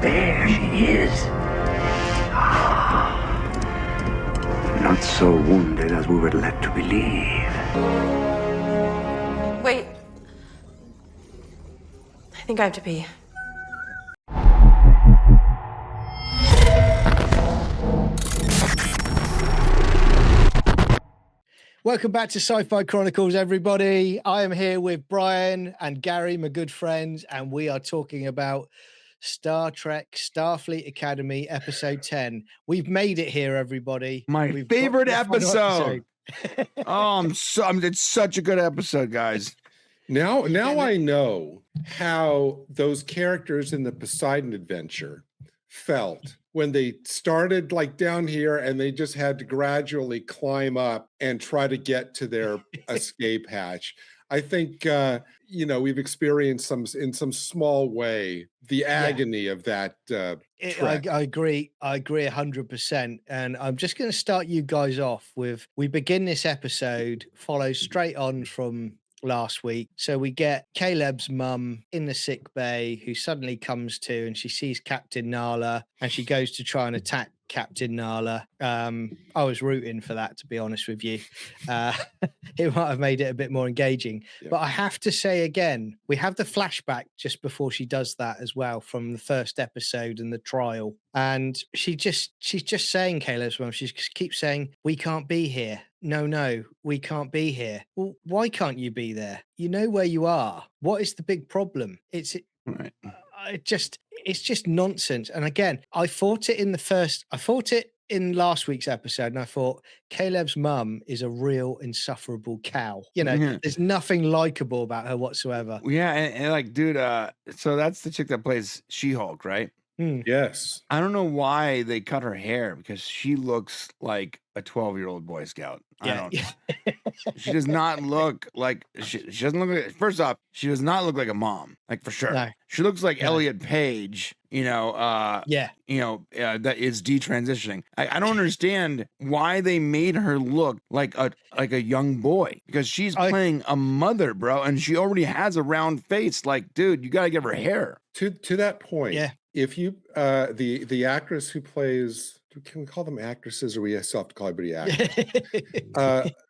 There she is. Not so wounded as we were led to believe. Wait. I think I have to pee. Welcome back to Sci-Fi Chronicles, everybody. I am here with Brian and Gary, my good friends, and we are talking about Star Trek Starfleet Academy, episode 10. We've made it here, everybody. My favorite episode. It's such a good episode, guys. Now I know how those characters in the Poseidon Adventure felt when they started like down here and they just had to gradually climb up and try to get to their escape hatch. I think we've experienced in some small way the agony of that. I agree 100%. And I'm just going to start you guys off with, we begin this episode, follows straight on from last week. So we get Caleb's mum in the sick bay who suddenly comes to, and she sees Captain Nala and she goes to try and attack Captain Nala. I was rooting for that, to be honest with you. It might have made it a bit more engaging. Yeah. But I have to say again, we have the flashback just before she does that as well from the first episode and the trial. And she's just saying, Caleb's mum, she just keeps saying, "We can't be here. No, we can't be here." Well, why can't you be there? You know where you are. What is the big problem? It's just nonsense. And again, I fought it in last week's episode, and I thought Caleb's mum is a real insufferable cow. There's nothing likable about her whatsoever. Yeah, and like, dude, so that's the chick that plays She-Hulk, right? Yes. I don't know why they cut her hair, because she looks like a 12-year-old Boy Scout. She does not look like she doesn't look like. First off, she does not look like a mom, like for sure. No. She looks like Elliot Page. That is detransitioning. I don't understand why they made her look like a young boy, because she's playing a mother, bro, and she already has a round face. Like, dude, you got to give her hair. To that point, yeah. If you the actress who plays, can we call them actresses, or we still have to call everybody actors?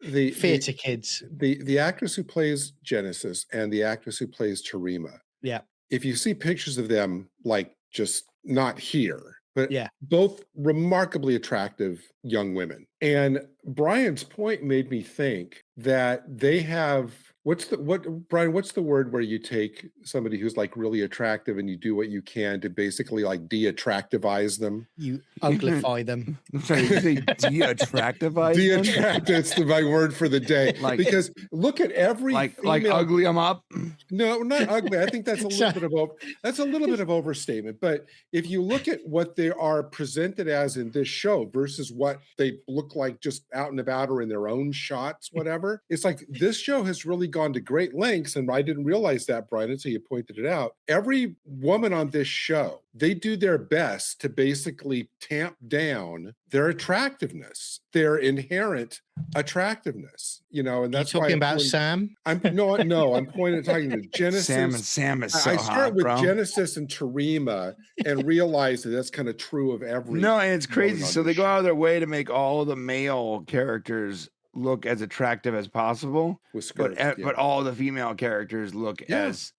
The theater kids. The actress who plays Genesis and the actress who plays Terima. Yeah. If you see pictures of them, like just not here, but yeah, both remarkably attractive young women. And Brian's point made me think that they have. Brian, what's the word where you take somebody who's like really attractive and you do what you can to basically like de-attractivize them? You uglify them. I'm sorry, you say de-attractivize them? De-attract, it's my word for the day. Because look at every like ugly them up. No, not ugly. I think that's a little bit of overstatement. But if you look at what they are presented as in this show versus what they look like just out and about or in their own shots, whatever, it's like this show has really gone to great lengths, and I didn't realize that, Brian, until you pointed it out. Every woman on this show, they do their best to basically tamp down their attractiveness, their inherent attractiveness, and that's talking about Sam. I'm talking to Genesis. Sam is so hot. I start with bro. Genesis and Terima and realize that that's kind of true of every. No, and it's crazy. So they go out of their way to make all the male characters look as attractive as possible, with skirts, but all the female characters look as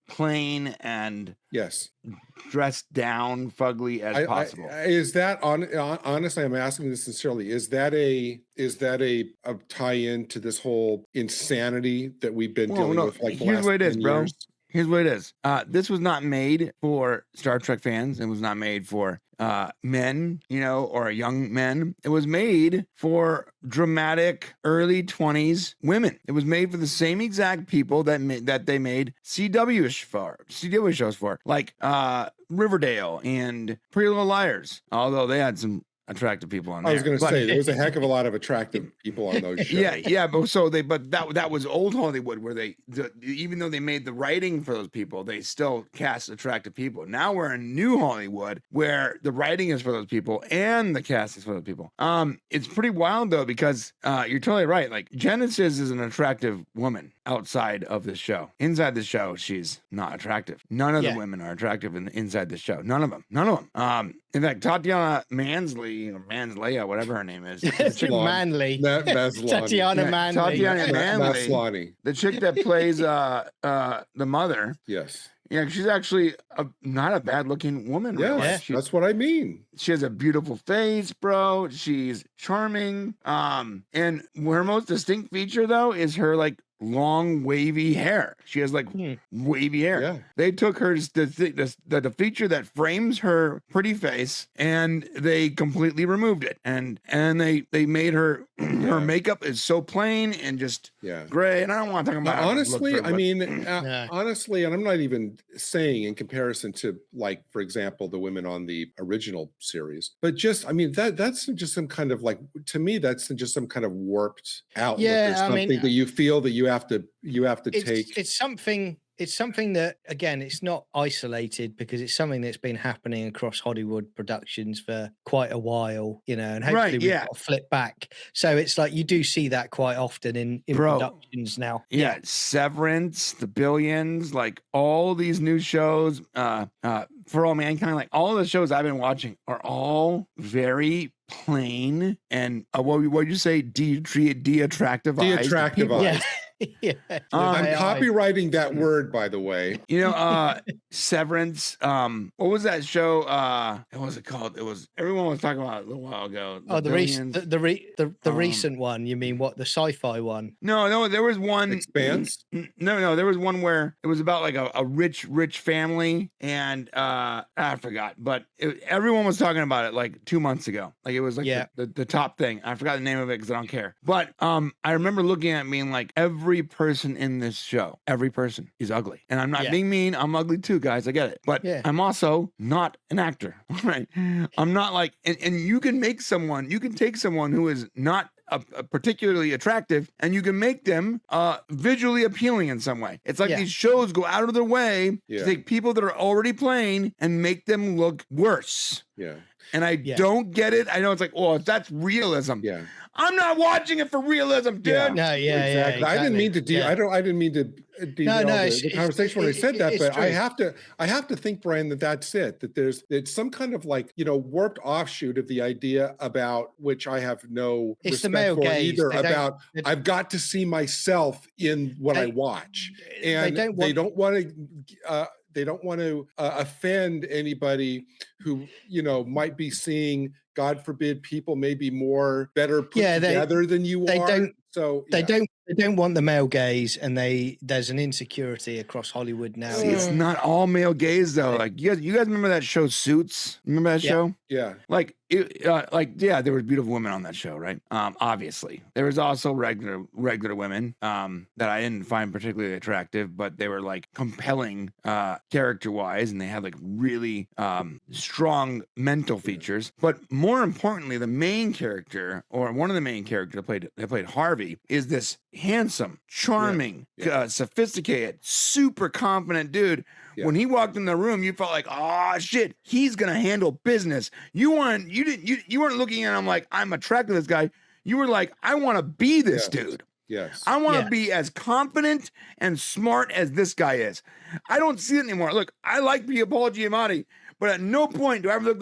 plain and dressed down fugly as possible. Is that honestly, I'm asking this sincerely, is that a tie-in to this whole insanity that we've been dealing with like the last 10 years? Here's what it is. This was not made for Star Trek fans. It was not made for men, or young men. It was made for dramatic early 20s women. It was made for the same exact people that they made CW shows for, like Riverdale and Pretty Little Liars. Although they had some attractive people on there. I was going to say there was a heck of a lot of attractive people on those shows. Yeah, but that was old Hollywood, where even though they made the writing for those people, they still cast attractive people. Now we're in new Hollywood, where the writing is for those people and the cast is for those people. It's pretty wild though, because you're totally right. Like, Genesis is an attractive woman. outside of the show. Inside the show, she's not attractive. None of the women are attractive inside the show. None of them. In fact, Tatiana Mansley, or Mansley, whatever her name is. Manley. Tatiana Manley. Tatiana Manley. Maslany. The chick that plays the mother. Yes. Yeah, she's actually not a bad looking woman. Yes, that's what I mean. She has a beautiful face, bro. She's charming. And her most distinct feature though is her like long wavy hair. She has like wavy hair. Yeah. They took her the feature that frames her pretty face and they completely removed it. And they made her her makeup is so plain and just gray. And I don't want to talk about honestly, honestly, and I'm not even saying in comparison to like, for example, the women on the original series, but just that's just some kind of like, to me, that's just some kind of warped outlook or something that you feel that you have to take. It's something that, again, it's not isolated because it's something that's been happening across Hollywood productions for quite a while, and hopefully we've got to flip back. So it's like you do see that quite often in productions now. Yeah. Severance, The Billions, like all these new shows, For All Mankind, like all the shows I've been watching are all very plain and what would you say? De-attractive eyes. De-attractive eyes. Yeah. I'm copywriting that word, by the way. Severance. What was that show? What was it called? Everyone was talking about it a little while ago. The recent one. You mean what? The sci-fi one? No. There was one. Expanse. No. There was one where it was about like a rich family, and I forgot, but everyone was talking about it like 2 months ago. Like it was like the top thing. I forgot the name of it because I don't care. But I remember looking at it being like every person in this show, every person is ugly. And I'm not being mean. I'm ugly too, guys. I get it. But I'm also not an actor. Right? I'm not like, and you can take someone who is not particularly attractive and you can make them visually appealing in some way. It's like these shows go out of their way to take people that are already plain and make them look worse. Yeah. And I don't get it. I know it's like, oh, that's realism. Yeah. I'm not watching it for realism, dude. Yeah. No, exactly. I didn't mean to I didn't mean to derail the conversation when I said that, but I have to think, Brian, that's it. That it's some kind of like, warped offshoot of the idea about which I have no respect for either, about I've got to see myself in what I watch. And they don't want to offend anybody who, might be seeing, God forbid, people may be better put together than you are. They don't want the male gaze, and there's an insecurity across Hollywood now. See, it's not all male gaze though. Like you guys remember that show Suits? Remember that show? Yeah. Like there was beautiful women on that show, right? Obviously, there was also regular women that I didn't find particularly attractive, but they were like compelling character wise, and they had like really strong mental features. But more importantly, the main character, or one of the main characters that played Harvey, is this handsome, charming, sophisticated, super confident dude. Yeah. When he walked in the room, you felt like, oh shit, he's gonna handle business. You weren't looking at him like, I'm attracted to this guy. You were like, I want to be this dude. Yes. I want to be as confident and smart as this guy is. I don't see it anymore. Look, I like Paul Giamatti, but at no point do I ever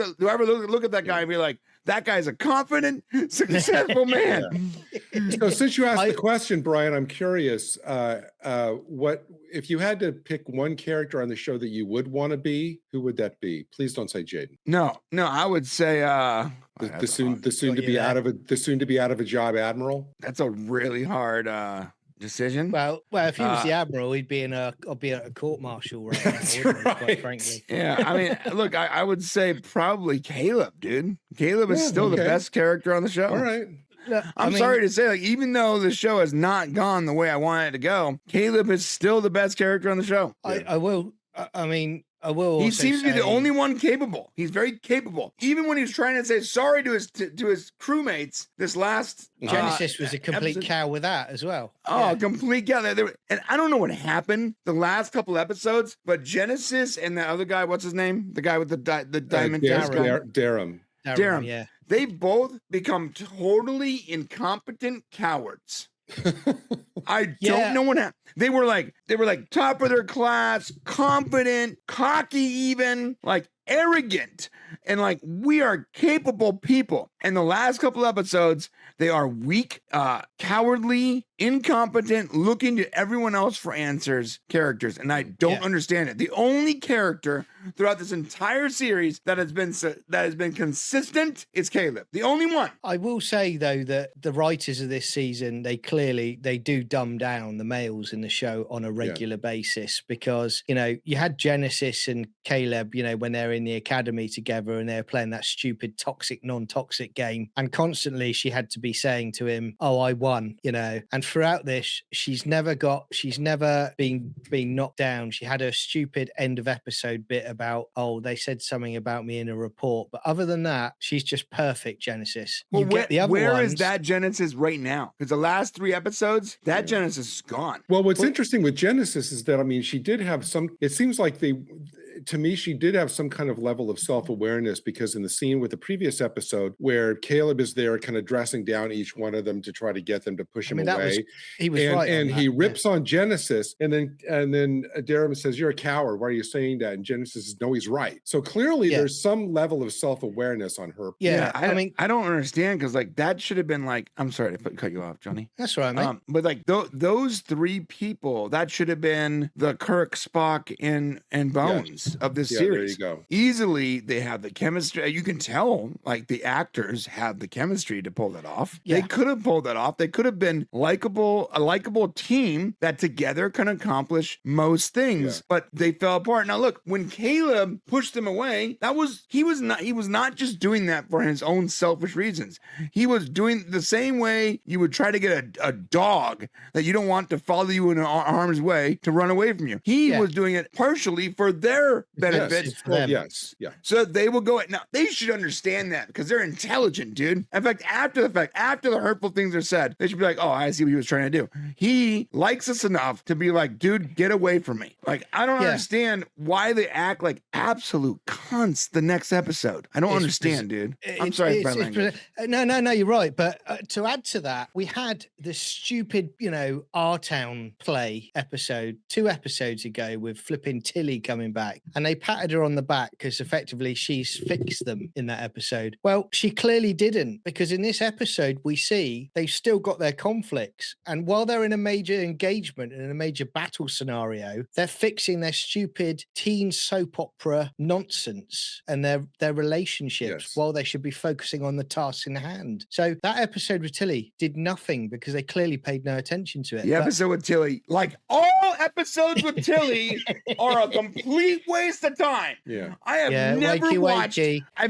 look at that guy and be like, that guy's a confident, successful man. So since you asked the question, Brian, I'm curious, what if you had to pick one character on the show that you would want to be, who would that be? Please don't say Jaden. No, I would say the soon to be out of a job admiral. That's a really hard decision. Well, if he was the admiral, he'd be a court martial right now, quite frankly. Yeah, I mean, look, I would say probably Caleb, dude. Caleb is still the best character on the show. All right. I'm sorry to say, like, even though the show has not gone the way I wanted it to go, Caleb is still the best character on the show. I will. He seems to be the only one capable. He's very capable. Even when he was trying to say sorry to his crewmates, this last Genesis was a complete cow with that as well. Oh, complete cow. And I don't know what happened the last couple episodes, but Genesis and the other guy, what's his name? The guy with the diamond face. Darren. They both become totally incompetent cowards. I don't know what happened. They were like top of their class, confident, cocky, even like arrogant, and like we are capable people. And the last couple episodes, they are weak, cowardly, incompetent, looking to everyone else for answers characters, and I don't understand it. The only character throughout this entire series that has been consistent is Caleb. The only one. I will say though that the writers of this season, they do dumb down the males in the show on a regular basis, because you had Genesis and Caleb, when they're in the academy together and they're playing that stupid toxic non-toxic game, and constantly she had to be saying to him, "Oh, I won," and throughout this she's never been knocked down. She had a stupid end of episode bit about, "Oh, they said something about me in a report," but other than that, she's just perfect, Genesis. Well, where is that Genesis right now? Because the last 3 episodes, that Genesis is gone. Well, what's interesting with Genesis is that, I mean, she did have it seems like to me, she did have some kind of level of self-awareness, because in the scene with the previous episode where Caleb is there kind of dressing down each one of them to try to get them to push him away. He was right. And he rips on Genesis, and then Darren says, "You're a coward. Why are you saying that?" And Genesis says, "No, he's right." So clearly there's some level of self-awareness on her. I mean, I don't understand, because like that should have been like, I'm sorry to cut you off, Johnny. That's right, mate. But like those 3 people, that should have been the Kirk, Spock, and Bones of this series. There you go. Easily, they have the chemistry. You can tell, like, the actors have the chemistry to pull that off. They could have pulled that off. They could have been a likable team that together can accomplish most things. But they fell apart. Now, look, when Caleb pushed them away, he was not just doing that for his own selfish reasons. He was doing the same way you would try to get a dog that you don't want to follow you in harm's way to run away from you. He was doing it partially for their benefit. Yes. So they will go. Now they should understand that, because they're intelligent, dude. In fact, after the hurtful things are said, they should be like, "Oh, I see what he was trying to do. He likes us enough to be like, dude, get away from me." Like, I don't understand why they act like absolute cunts the next episode. I don't understand, dude. I'm sorry for my language. No, you're right. But to add to that, we had the stupid, R-Town play episode 2 episodes ago with flipping Tilly coming back, and they patted her on the back because effectively she's fixed them in that episode. Well, she clearly didn't, because in this episode we see they've still got their conflicts, and while they're in a major engagement and in a major battle scenario, they're fixing their stupid teen soap opera nonsense and their relationships while they should be focusing on the tasks in hand. So that episode with Tilly did nothing because they clearly paid no attention to it. The episode with Tilly, like all episodes with Tilly, are a complete waste of time. I have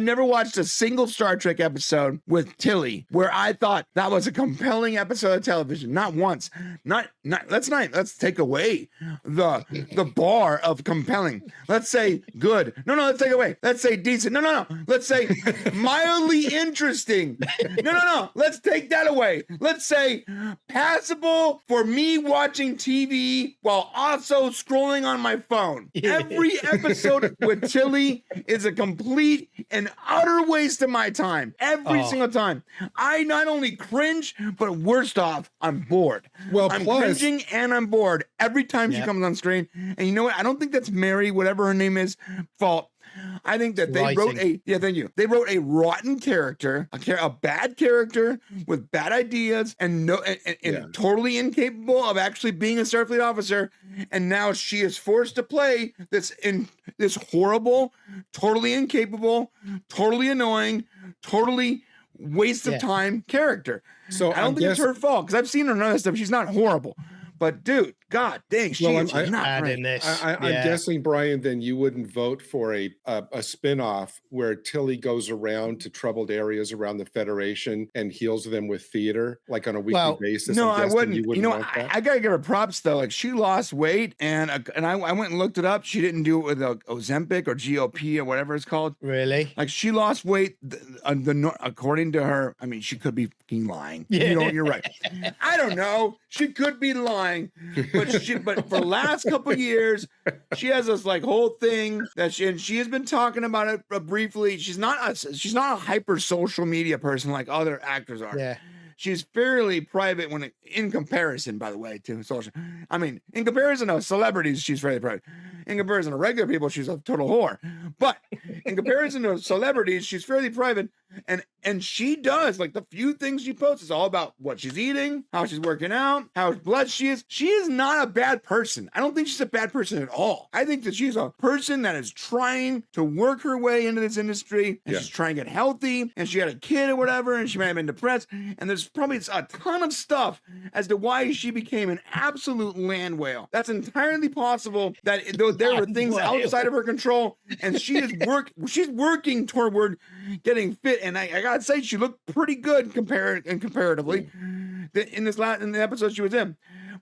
never watched a single Star Trek episode with Tilly where I thought that was a compelling episode of television. Not once. Let's take away the bar of compelling. Let's say good. No, let's take away. Let's say decent. No. Let's say mildly interesting. No. Let's take that away. Let's say passable for me watching TV while also scrolling on my phone. Every episode with Tilly is a complete and utter waste of my time. Every single time. I not only cringe, but worst off, I'm bored. Well, I'm cringing and I'm bored every time she comes on screen. And you know what? I don't think that's Mary, whatever her name is, fault. I think that they wrote They wrote a rotten character, a bad character with bad ideas, and totally incapable of actually being a Starfleet officer. And now she is forced to play this horrible, totally incapable, totally annoying, totally waste of time character. So I don't think it's her fault, because I've seen her in other stuff. She's not horrible. But dude, god dang, she's not in this. I'm guessing, Brian, then you wouldn't vote for a spinoff where Tilly goes around to troubled areas around the Federation and heals them with theater, like on a weekly basis. No, I wouldn't. I gotta give her props though. Like, she lost weight, and I went and looked it up. She didn't do it with Ozempic or GOP or whatever it's called. Really? Like, she lost weight. According to her, I mean, she could be fucking lying. You're right. I don't know. She could be lying, but for the last couple of years, she has this like whole thing that she has been talking about it briefly. She's not a hyper social media person like other actors are. Yeah. she's fairly private in comparison, by the way, to social. I mean, in comparison to celebrities, she's fairly private. In comparison to regular people, she's a total whore. But in comparison to celebrities, she's fairly private. And she does, like, the few things she posts is all about what she's eating, how she's working out, how blessed she is. She is not a bad person. I don't think she's a bad person at all. I think that she's a person that is trying to work her way into this industry, and she's trying to get healthy, and she had a kid or whatever, and she might have been depressed, and there's probably a ton of stuff as to why she became an absolute land whale. That's entirely possible that there were things outside of her control, and she's working toward getting fit. And I gotta say, she looked pretty good comparatively in the episode she was in.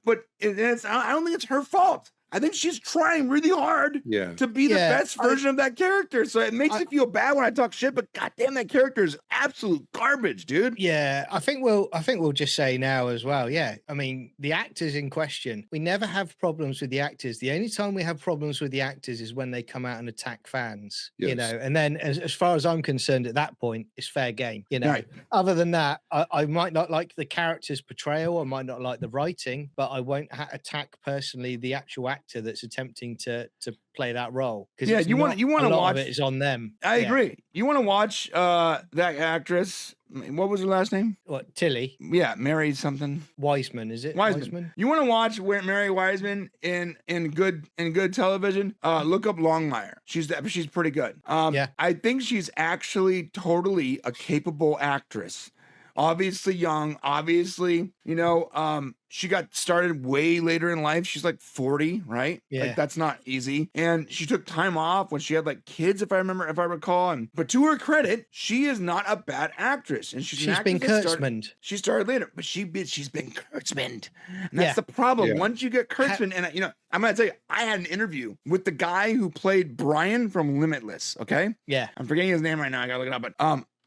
But I don't think it's her fault. I think she's trying really hard to be the best version of that character. So it makes me feel bad when I talk shit, but goddamn, that character is absolute garbage, dude. Yeah, I think we'll just say now as well. Yeah, I mean, the actors in question, we never have problems with the actors. The only time we have problems with the actors is when they come out and attack fans, you know. And then, as far as I'm concerned, at that point, it's fair game, you know. Right. Other than that, I might not like the character's portrayal, I might not like the writing, but I won't attack personally the actual actor that's attempting to play that role, because you want to watch it is on them. I agree. You want to watch that actress, what was her last name? What, Tilly? Yeah, Mary something. Wiseman, is it? Wiseman. You want to watch Mary Wiseman in good television? Look up Longmire. She's pretty good. I think she's actually totally a capable actress. Obviously young, obviously, you know, she got started way later in life. She's like 40, right? Yeah. Like, that's not easy. And she took time off when she had like kids, if I recall. But to her credit, she is not a bad actress. And she's been Kurtzmaned. She started later, but she's been Kurtzmaned. And that's the problem. Once you get Kurtzmaned, and you know, I'm going to tell you, I had an interview with the guy who played Brian from Limitless, okay? Yeah. I'm forgetting his name right now. I got to look it up. But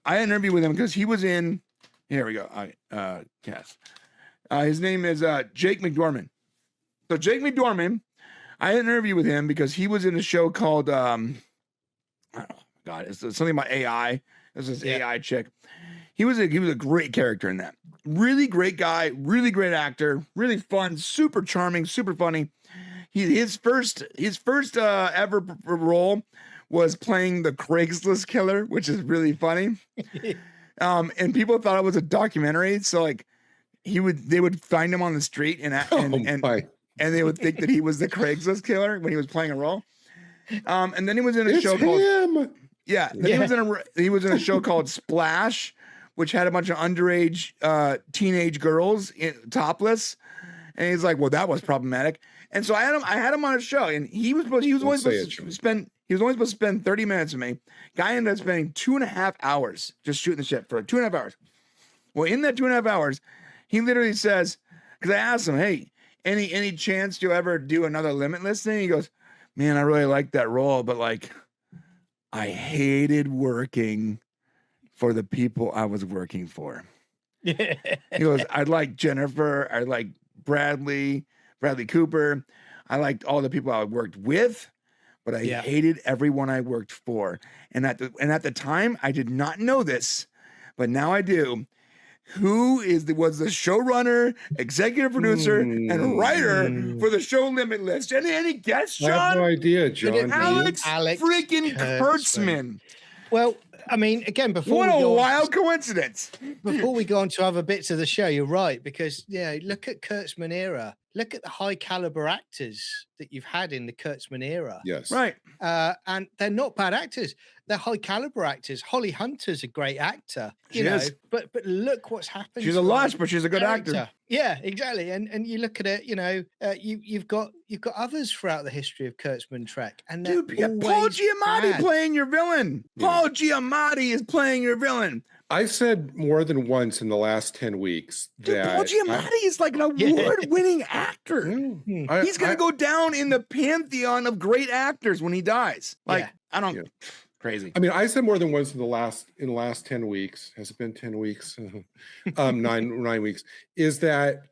I had an interview with him because he was in, here we go. Yes. His name is Jake McDorman. So Jake McDorman, I had an interview with him because he was in a show called it's something about AI. This is AI chick. He was a great character in that. Really great guy, really great actor, really fun, super charming, super funny. His first ever role was playing the Craigslist killer, which is really funny. And people thought it was a documentary, so like they would find him on the street and they would think that he was the Craigslist killer when he was playing a role. And then he was in a show called he was in a show called Splash, which had a bunch of underage teenage girls supposed and he's like, well, that was problematic. And so I had him on a show, and he was only supposed to spend 30 minutes with me. Guy ended up spending 2.5 hours just shooting the shit for 2.5 hours. Well, in that 2.5 hours, he literally says, because I asked him, hey, any chance to ever do another Limitless thing? He goes, man, I really liked that role, but like, I hated working for the people I was working for. He goes, I like Jennifer, I like Bradley Cooper, I liked all the people I worked with, but I hated everyone I worked for. And at the time, I did not know this, but now I do. Who was the showrunner, executive producer, and writer for the show Limitless? Any guess, John? I have no idea, John. Alex freaking Kurtzman. Well, I mean, again, what a wild coincidence. Before we go on to other bits of the show, you're right, because look at Kurtzman era. Look at the high caliber actors that you've had in the Kurtzman era. Yes. Right. And they're not bad actors. They're high caliber actors. Holly Hunter's a great actor. You know, but look what's happened. She's a lush, but she's a good actor. Yeah, exactly. And you look at it, you know, you've got others throughout the history of Kurtzman Trek. And dude, Paul Giamatti playing your villain. Yeah. Paul Giamatti is playing your villain. I said more than once in the last 10 weeks that Paul Giamatti is like an award-winning actor. He's going to go down in the pantheon of great actors when he dies. Like, I don't... Crazy. I mean, I said more than once in the last 10 weeks. Has it been 10 weeks? 9 weeks. Is that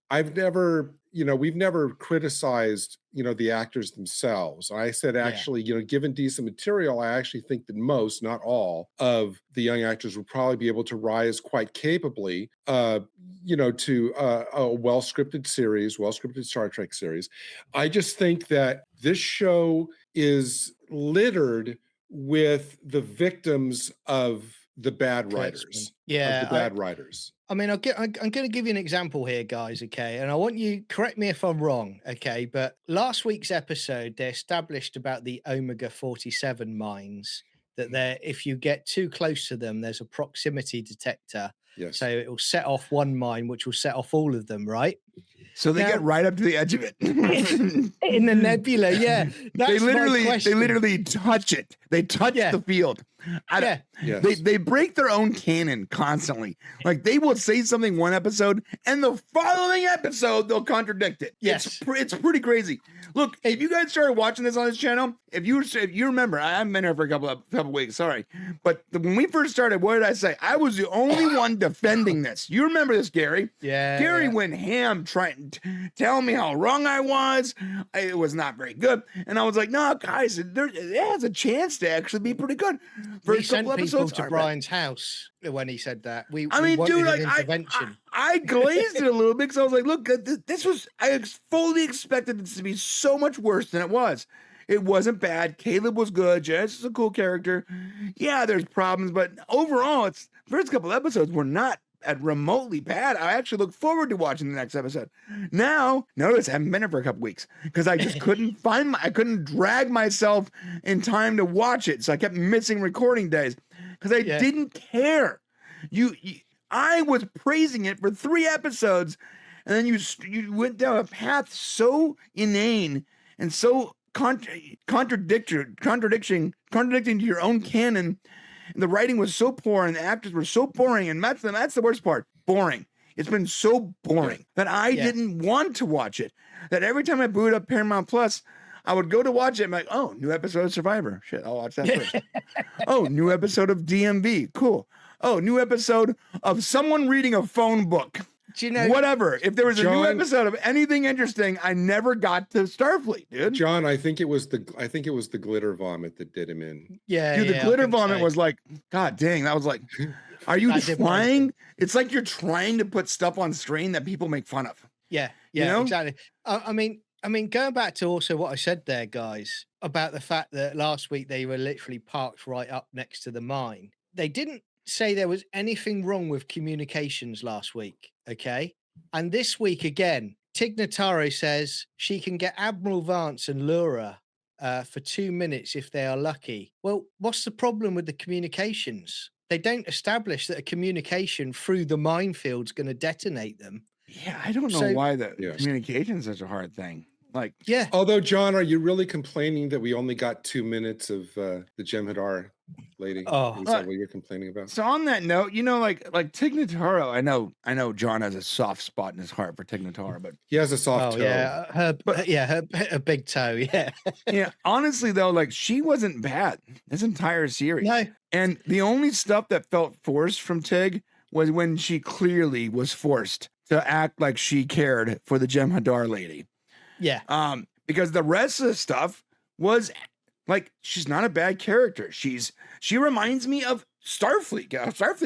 I've never, we've never criticized, the actors themselves. I said, actually, given decent material, I actually think that most, not all, of the young actors would probably be able to rise quite capably, to a well-scripted series, well-scripted Star Trek series. I just think that this show is littered with the victims of the bad writers. Writers. I mean, I'm going to give you an example here, guys, okay? And I want you, correct me if I'm wrong, okay? But last week's episode, they established about the Omega-47 mines, that if you get too close to them, there's a proximity detector. Yes. So it will set off one mine, which will set off all of them, right? So they get right up to the edge of it. In the nebula, yeah. They literally touch it. They touch the field. They break their own canon constantly. Like they will say something one episode, and the following episode they'll contradict it. Yes, it's pretty crazy. Look, if you guys started watching this on this channel, if you remember, I haven't been here for a couple weeks, sorry, but when we first started, what did I say? I was the only one defending this. You remember this, Gary? Yeah. Gary went ham trying to tell me how wrong I was. It was not very good, and I was like, no, guys, it has a chance to actually be pretty good. We sent people to Brian's house when he said that. We wanted dude, an intervention. I glazed it a little bit because I was like, look, I fully expected this to be so much worse than it was. It wasn't bad. Caleb was good. Jess is a cool character. Yeah, there's problems, but overall, first couple episodes were not remotely bad. I actually look forward to watching the next episode. Now, notice I haven't been here for a couple weeks because I just couldn't I couldn't drag myself in time to watch it. So I kept missing recording days because I didn't care. I was praising it for 3 episodes, and then you went down a path so inane and so contradicting to your own canon. And the writing was so poor and the actors were so boring, and that's the worst part. Boring. It's been so boring that I didn't want to watch it. That every time I booted up Paramount Plus, I would go to watch it and be like, oh, new episode of Survivor. Shit, I'll watch that first. Oh, new episode of DMV. Cool. Oh, new episode of someone reading a phone book. Do you know, whatever. If there was a new episode of anything interesting, I never got to Starfleet, dude. John, I think it was the glitter vomit that did him in. Yeah, dude, the glitter vomit was like, God dang, that was like, are you trying? It's like you're trying to put stuff on screen that people make fun of. Yeah, exactly. I mean, going back to also what I said there, guys, about the fact that last week they were literally parked right up next to the mine. They didn't say there was anything wrong with communications last week, okay? And this week again, Tig Notaro says she can get Admiral Vance and Laura for 2 minutes if they are lucky. Well, what's the problem with the communications? They don't establish that a communication through the minefield is going to detonate them. Yeah, I don't know why communication is such a hard thing. Like, yeah. Although, John, are you really complaining that we only got 2 minutes of the Jem'Hadar lady? Oh, is that what you're complaining about? So on that note, like Tig Notaro, I know John has a soft spot in his heart for Tig Notaro, but he has a soft toe. Yeah, her big toe. Yeah. Yeah. Honestly, though, like she wasn't bad this entire series. No. And the only stuff that felt forced from Tig was when she clearly was forced to act like she cared for the Jem'Hadar lady. Yeah. Because the rest of the stuff was like, she's not a bad character. She reminds me of Starfleet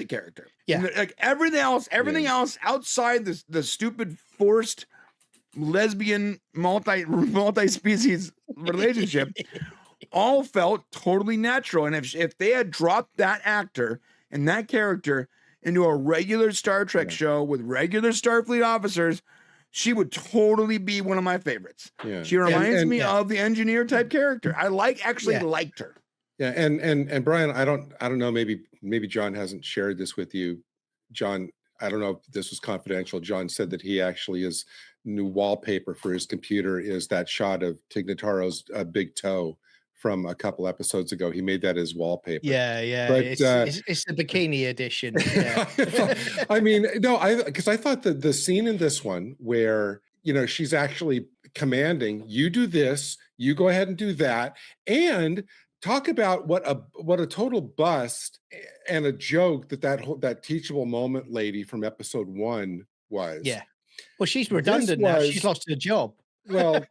character. Yeah. And like everything else outside the stupid forced lesbian multi-species relationship all felt totally natural. And if they had dropped that actor and that character into a regular Star Trek show with regular Starfleet officers, she would totally be one of my favorites. Yeah. She reminds me of the engineer type character. I liked her. Yeah, and Brian, I don't know, maybe John hasn't shared this with you. John, I don't know if this was confidential. John said that he actually his new wallpaper for his computer is that shot of Tig Notaro's big toe from a couple episodes ago. He made that his wallpaper. Yeah. But, it's the bikini edition. Yeah. I mean, no, because I thought that the scene in this one where, she's actually commanding, you do this, you go ahead and do that, and talk about what a total bust and a joke that teachable moment lady from episode 1 was. Yeah. Well, she's This redundant now. She's was- lost her job. Well,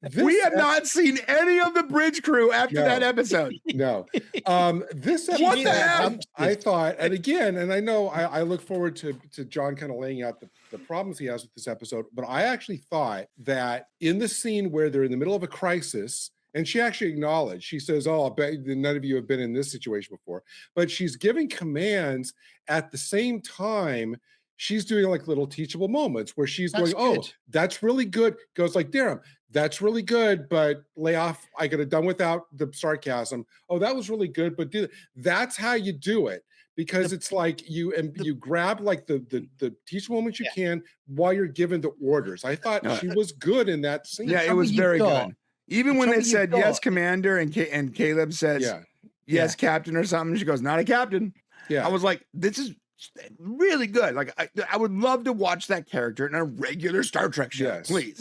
this We have not seen any of the bridge crew after that episode. No. This episode, What the hell? I thought, and again, and I know I look forward to John kind of laying out the problems he has with this episode, but I actually thought that in the scene where they're in the middle of a crisis, and she actually acknowledged, she says, "Oh, I bet none of you have been in this situation before," but she's giving commands at the same time. She's doing like little teachable moments where she's That's going, "Oh, good. that's really good." Goes like, "Darren, that's really good, but lay off. I could have done without the sarcasm. Oh, that was really good, but that's how you do it." Because it's like you grab like the teachable moments you can while you're given the orders. I thought she was good in that scene. Yeah, it was very good. Even when they said yes, Commander, and Caleb says yes, Captain, or something, she goes, "Not a captain." Yeah, I was like, this is really good. Like I would love to watch that character in a regular Star Trek show, please.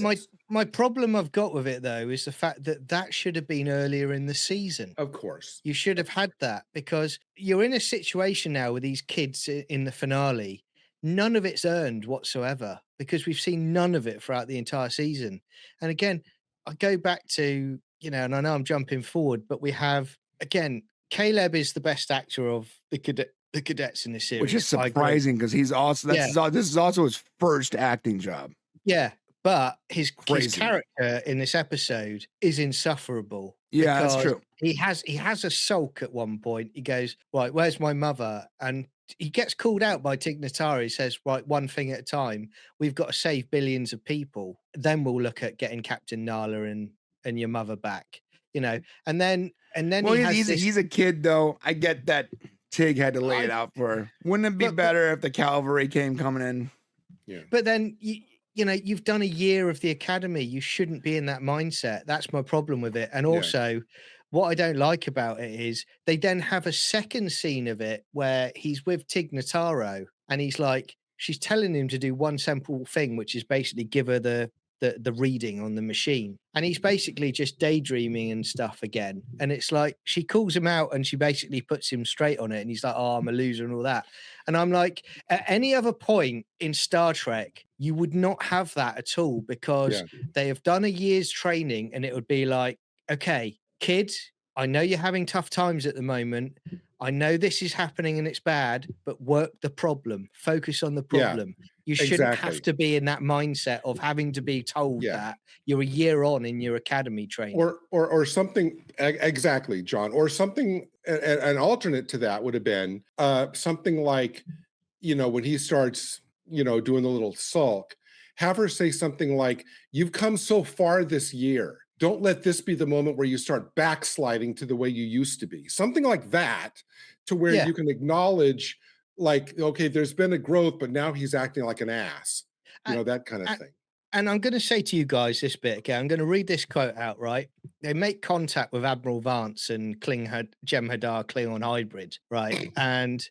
My problem I've got with it though is the fact that should have been earlier in the season. Of course, you should have had that, because you're in a situation now with these kids in the finale. None of it's earned whatsoever, because we've seen none of it throughout the entire season. And again, I go back to, and I know I'm jumping forward, but we have, again, Caleb is the best actor of the cadets in this series, which is surprising because he's also this is also his first acting job. Yeah, but his character in this episode is insufferable. Yeah, that's true. He has a sulk at one point. He goes, "Right, where's my mother?" And he gets called out by Tig Notaro. He says, "Right, one thing at a time. We've got to save billions of people. Then we'll look at getting Captain Nala and your mother back." And then well, he's a kid though. I get that Tig had to lay it out for her. Wouldn't it be better if the cavalry came coming in? Yeah. But then you've done a year of the academy. You shouldn't be in that mindset. That's my problem with it. And also, what I don't like about it is they then have a second scene of it where he's with Tig Notaro and he's like, she's telling him to do one simple thing, which is basically give her the reading on the machine, and he's basically just daydreaming and stuff again. And it's like she calls him out and she basically puts him straight on it, and he's like, "Oh, I'm a loser," and all that. And I'm like, at any other point in Star Trek, you would not have that at all, because they have done a year's training, and it would be like, "Okay, kid, I know you're having tough times at the moment. I know this is happening and it's bad, but work the problem. Focus on the problem." You shouldn't have to be in that mindset of having to be told that you're a year on in your academy training. Or something, exactly, John. Or something, an alternate to that would have been something like, when he starts, doing the little sulk, have her say something like, "You've come so far this year. Don't let this be the moment where you start backsliding to the way you used to be." Something like that, to where you can acknowledge, like, okay, there's been a growth, but now he's acting like an ass, that kind of thing. And I'm going to say to you guys this bit, okay? I'm going to read this quote out, right? They make contact with Admiral Vance and Jem'Hadar Klingon hybrid, right? And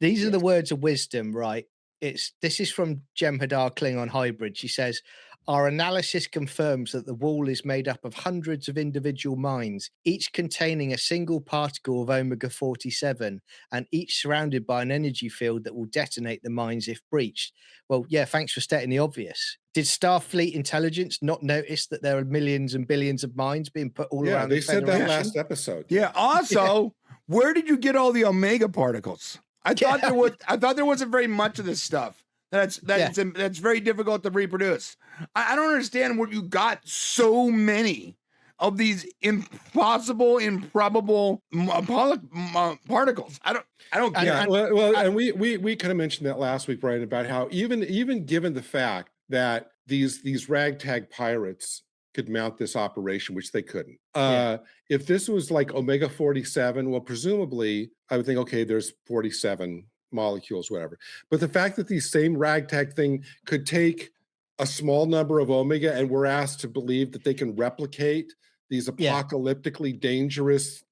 these are the words of wisdom, right? This is from Jem'Hadar Klingon hybrid. She says, "Our analysis confirms that the wall is made up of hundreds of individual mines, each containing a single particle of omega-47, and each surrounded by an energy field that will detonate the mines if breached." Well, yeah, thanks for stating the obvious. Did Starfleet intelligence not notice that there are millions and billions of mines being put all around the Federation? They said that last episode. Yeah. Also, where did you get all the omega particles? I thought there wasn't very much of this stuff. That's very difficult to reproduce. I don't understand where you got so many of these impossible, improbable particles. I don't get it. Well, and we kind of mentioned that last week, Brian, about how even given the fact that these ragtag pirates could mount this operation, which they couldn't. If this was like omega-47, well, presumably I would think, okay, there's 47 molecules, whatever. But the fact that these same ragtag thing could take a small number of omega, and we're asked to believe that they can replicate these apocalyptically dangerous,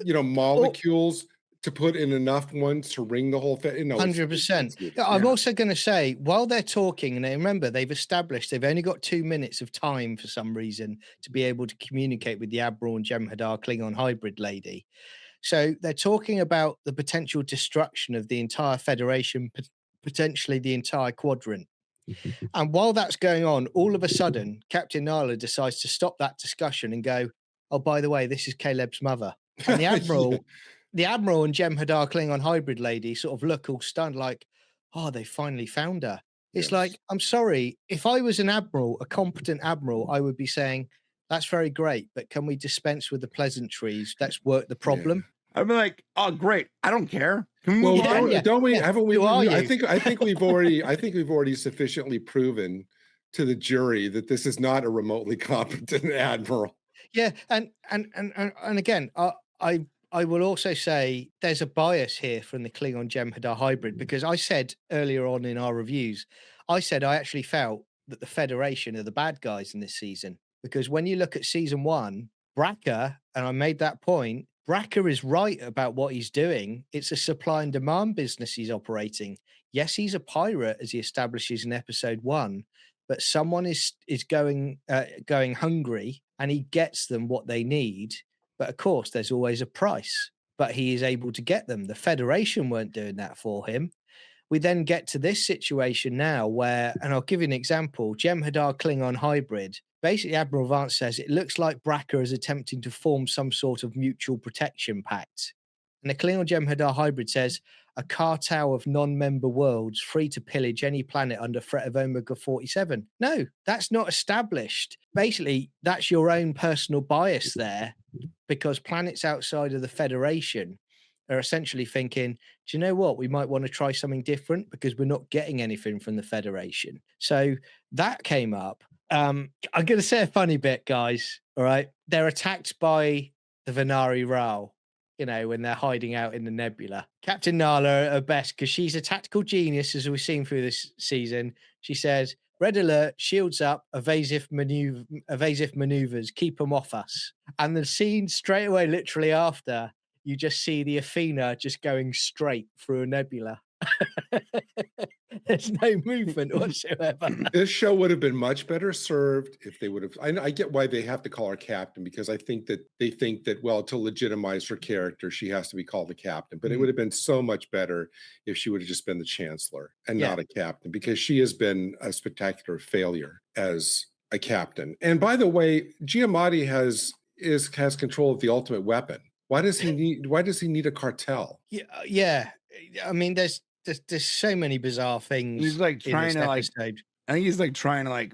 molecules to put in enough ones to ring the whole thing. 100%. I'm also going to say, while they're talking, and remember, they've established they've only got 2 minutes of time for some reason to be able to communicate with the Admiral and Jem'Hadar Klingon hybrid lady. So they're talking about the potential destruction of the entire Federation, potentially the entire quadrant. And while that's going on, all of a sudden, Captain Nala decides to stop that discussion and go, "Oh, by the way, this is Caleb's mother." And the Admiral, the Admiral and Jem'Hadar Klingon hybrid lady sort of look all stunned, like, "Oh, they finally found her." It's like, I'm sorry, if I was an admiral, a competent admiral, I would be saying, "That's very great, but can we dispense with the pleasantries? Let's work the problem." I'd be like, "Oh, great! I don't care." Well, don't we? Yeah. Haven't we? Who are I you? think we've already sufficiently proven to the jury that this is not a remotely competent admiral. Yeah, and again, I will also say there's a bias here from the Klingon Jem'Hadar hybrid, because I said earlier on in our reviews, I said I actually felt that the Federation are the bad guys in this season, because when you look at season 1, Bracker, and I made that point, Bracker is right about what he's doing. It's a supply and demand business he's operating. Yes, he's a pirate, as he establishes in episode 1, but someone is going hungry, and he gets them what they need. But of course, there's always a price, but he is able to get them. The Federation weren't doing that for him. We then get to this situation now where, and I'll give you an example, Jem'Hadar Klingon hybrid. Basically, Admiral Vance says it looks like Bracker is attempting to form some sort of mutual protection pact. And the Klingon Jem'Hadar hybrid says a cartel of non-member worlds free to pillage any planet under threat of Omega 47. No, that's not established. Basically, that's your own personal bias there, because planets outside of the Federation are essentially thinking, do you know what? We might want to try something different because we're not getting anything from the Federation. So that came up. I'm going to say a funny bit, guys. All right. They're attacked by the Venari Ral, you know, when they're hiding out in the nebula. Captain Nala at her best, because she's a tactical genius, as we've seen through this season. She says, "Red alert, shields up, evasive maneuvers, keep them off us." And the scene straight away, literally after, you just see the Athena just going straight through a nebula. There's no movement whatsoever. This show would have been much better served if they would have. I get why they have to call her captain, because I think that they think that, well, to legitimize her character, she has to be called the captain. But it would have been so much better if she would have just been the chancellor and not a captain, because she has been a spectacular failure as a captain. And by the way, Giamatti has control of the ultimate weapon. Why does he need a cartel? Yeah. I mean, there's so many bizarre things. He's like trying to episode. I think he's like trying to I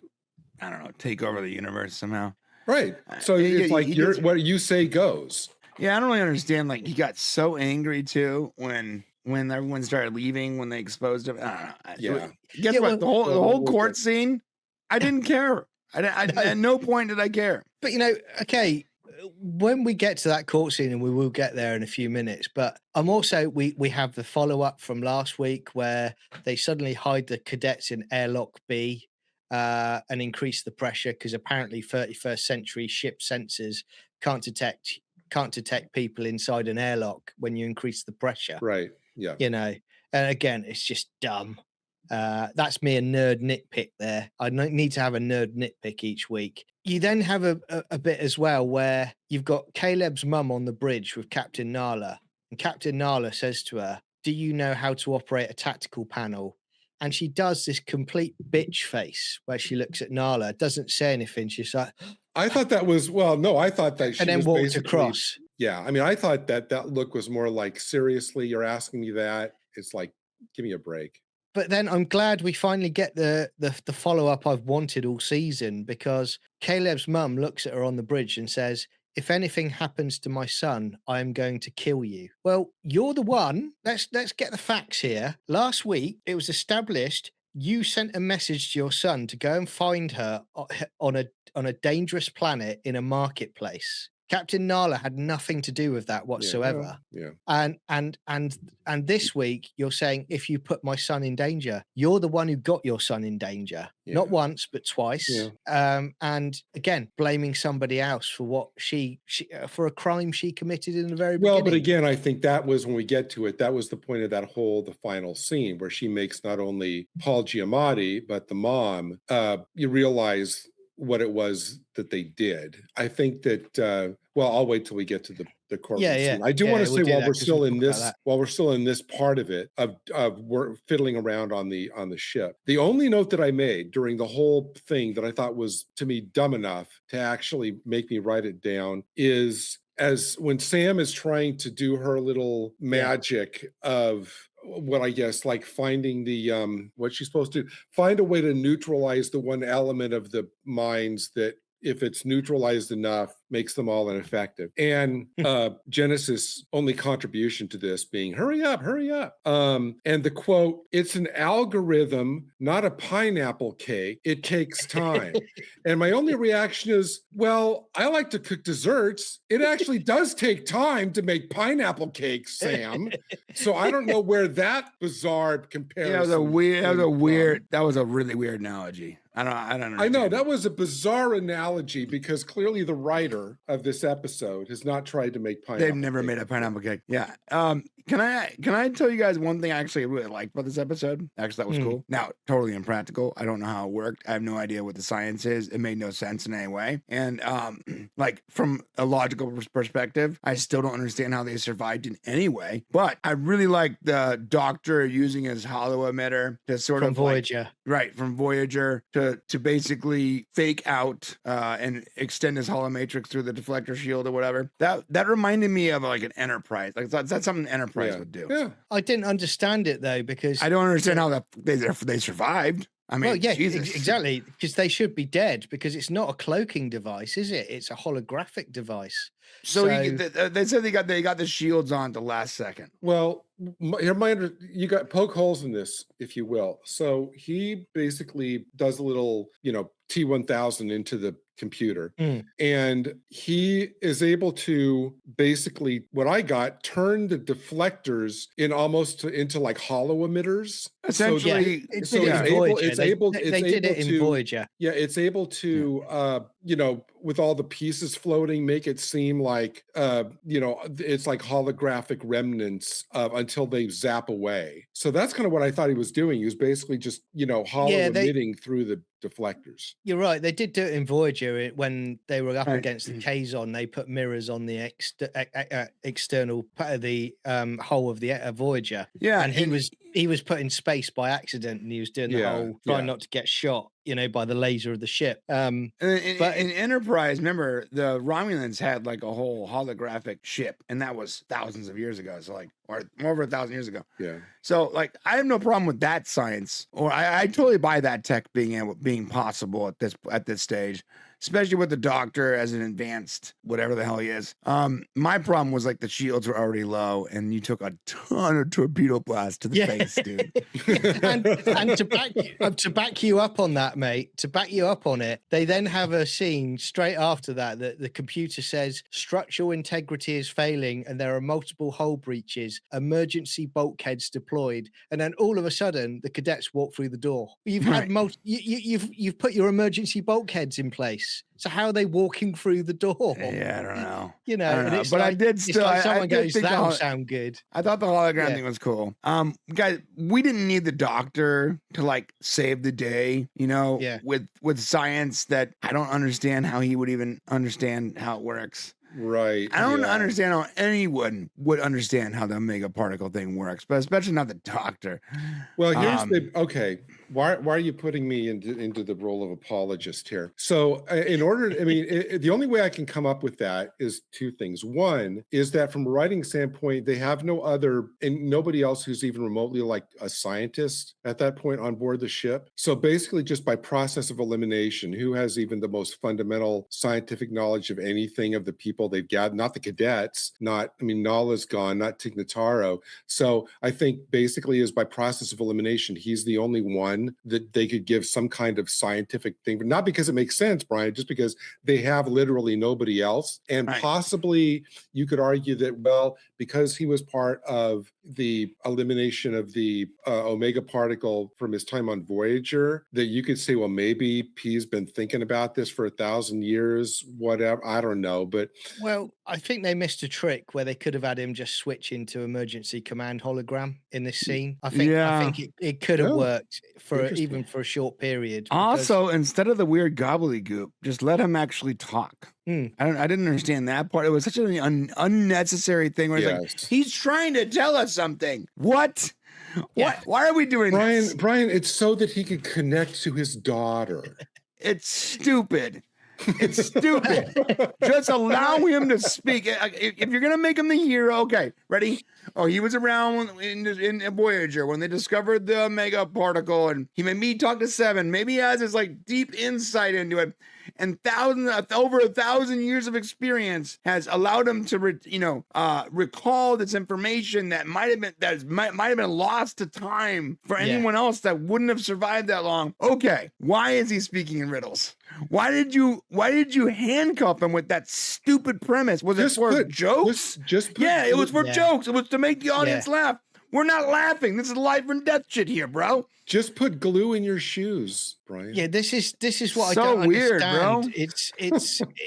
don't know, take over the universe somehow. Right. So it's like what you say goes. Yeah, I don't really understand. Like, he got so angry too when everyone started leaving, when they exposed him. I don't know. Guess what? The whole court scene, I didn't care. At no point did I care. But okay, when we get to that court scene, and we will get there in a few minutes, but I'm also, we have the follow-up from last week where they suddenly hide the cadets in airlock B and increase the pressure, because apparently 31st century ship sensors can't detect people inside an airlock when you increase the pressure. Right. Yeah. And again, it's just dumb. That's me, a nerd nitpick there. I need to have a nerd nitpick each week. You then have a bit as well where you've got Caleb's mum on the bridge with Captain Nala, and Captain Nala says to her, "Do you know how to operate a tactical panel?" And she does this complete bitch face where she looks at Nala, doesn't say anything. She's like, I thought that was, I thought that she and then was walked across. Yeah. I mean, I thought that look was more like, seriously, you're asking me that? It's like, give me a break. But then I'm glad we finally get the follow-up I've wanted all season, because Caleb's mum looks at her on the bridge and says, "If anything happens to my son, I am going to kill you." Well, you're the one. Let's get the facts here. Last week, it was established you sent a message to your son to go and find her on a dangerous planet in a marketplace. Captain Nala had nothing to do with that whatsoever. Yeah. And this week you're saying, if you put my son in danger, you're the one who got your son in danger, not once but twice. Yeah. And again, blaming somebody else for what she for a crime she committed in the very beginning. Well, but again, I think that was, when we get to it, that was the point of the final scene, where she makes not only Paul Giamatti but the mom. You realize what it was that they did. I think that well, I'll wait till we get to the courtroom scene. I do want to say we'll while do we're that 'cause still we'll in talk about this that. while we're still in this part of it of we're fiddling around on the ship. The only note that I made during the whole thing that I thought was to me dumb enough to actually make me write it down is as when Sam is trying to do her little magic of what I guess like finding the what she's supposed to find a way to neutralize the one element of the minds that if it's neutralized enough makes them all ineffective. And Genesis' only contribution to this being hurry up. And the quote, it's an algorithm, not a pineapple cake. It takes time. And my only reaction is, well, I like to cook desserts. It actually does take time to make pineapple cakes, Sam. So I don't know where that bizarre comparison. Yeah, that was a really weird analogy. I don't understand. I know that was a bizarre analogy because clearly the writer of this episode has not tried to make pineapple. They've never made a pineapple cake. Yeah. Can I tell you guys one thing I actually really liked about this episode? Actually, that was cool. Now, totally impractical. I don't know how it worked. I have no idea what the science is. It made no sense in any way. And like from a logical perspective, I still don't understand how they survived in any way. But I really like the Doctor using his hollow emitter to sort of Voyager. From Voyager to basically fake out and extend his hollow matrix through the deflector shield or whatever. That reminded me of like an Enterprise. Like that's something Enterprise would do. Yeah. I didn't understand it though because I don't understand how they survived. I mean, well, yeah, Jesus. exactly, because they should be dead because it's not a cloaking device, is it? It's a holographic device. So they said they got the shields on at the last second. Well, you got poke holes in this, if you will. So he basically does a little, T1000 into the computer, and he is able to basically what I got turn the deflectors into like hollow emitters. Essentially, it's able in Voyager. Yeah, it's able to with all the pieces floating, make it seem like it's like holographic remnants until they zap away. So that's kind of what I thought he was doing. He was basically just hollow emitting through the deflectors. You're right. They did do it in Voyager when they were up against the Kazon. They put mirrors on the external part of the hull of the Voyager. Yeah, and he was put in space by accident, and he was doing the whole trying not to get shot, by the laser of the ship. But in Enterprise, remember the Romulans had like a whole holographic ship, and that was thousands of years ago. So or over 1,000 years ago. Yeah. So I have no problem with that science, or I totally buy that tech being possible at this stage, especially with the Doctor as an advanced whatever the hell he is. My problem was like the shields were already low, and you took a ton of torpedo blast to the face, dude. and to back you up on that, mate, to back you up on it, they then have a scene straight after that the computer says structural integrity is failing, and there are multiple hull breaches, emergency bulkheads deployed, and then all of a sudden the cadets walk through the door. You've had you've put your emergency bulkheads in place. So how are they walking through the door? Yeah, I don't know. And it's but like, I did still. Like someone goes, that'll sound sound good. I thought the hologram thing was cool. Guys, we didn't need the Doctor to like save the day. With science that I don't understand how he would even understand how it works. Right. I don't understand how anyone would understand how the Omega particle thing works, but especially not the Doctor. Well, here's why are you putting me into the role of apologist here? So the only way I can come up with that is two things. One is that from a writing standpoint, they have nobody else who's even remotely like a scientist at that point on board the ship. So basically just by process of elimination, who has even the most fundamental scientific knowledge of anything of the people they've gathered, not the cadets, Nala's gone, not Tig Notaro. So I think basically is by process of elimination, he's the only one that they could give some kind of scientific thing, but not because it makes sense, Brian, just because they have literally nobody else. And possibly you could argue that, well, because he was part of the elimination of the Omega particle from his time on Voyager, that you could say, well, maybe P's been thinking about this for 1,000 years, whatever. I don't know, but I think they missed a trick where they could have had him just switch into emergency command hologram in this scene. I think it could have worked for even for a short period. Also, instead of the weird gobbledygook, just let him actually talk. I didn't understand that part. It was such an unnecessary thing where it's like, he's trying to tell us something. What? Yeah. Why are we doing this? Brian, it's so that he could connect to his daughter. It's stupid. It's stupid. Just allow him to speak. If you're gonna make him the hero, okay, ready? Oh, he was around in Voyager when they discovered the Omega particle, and he made me talk to Seven. Maybe he has this like deep insight into it, and over 1,000 years of experience has allowed him to recall this information that might have been lost to time for anyone else that wouldn't have survived that long. Okay, why is he speaking in riddles? Why did you handcuff him with that stupid premise? Was it for jokes? It was for jokes. It was to make the audience laugh. We're not laughing. This is life and death shit here, bro. Just put glue in your shoes, Brian. Yeah, this is what so I don't weird, understand. Bro.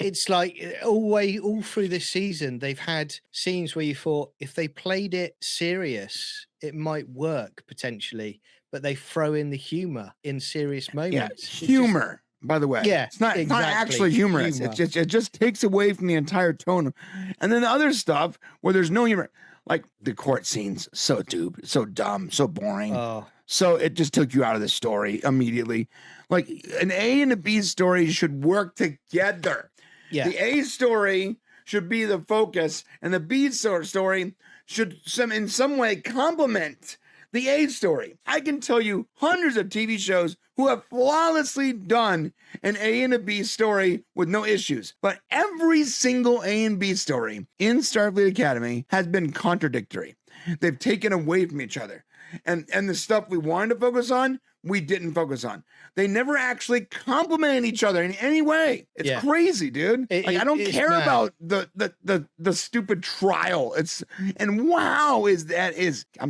It's like all through this season they've had scenes where you thought if they played it serious, it might work potentially, but they throw in the humor in serious moments. Yeah, humor. By the way, it's not actually humorous. It just takes away from the entire tone. And then the other stuff where there's no humor, like the court scenes, so dumb, so boring. So it just took you out of the story immediately. Like an A and a B story should work together. Yeah. The A story should be the focus, and the B story should in some way complement the A story. I can tell you hundreds of TV shows who have flawlessly done an A and a B story with no issues. But every single A and B story in Starfleet Academy has been contradictory. They've taken away from each other. And the stuff we wanted to focus on, we didn't focus on. They never actually complemented each other in any way. It's crazy, dude. I don't care about the stupid trial. I'm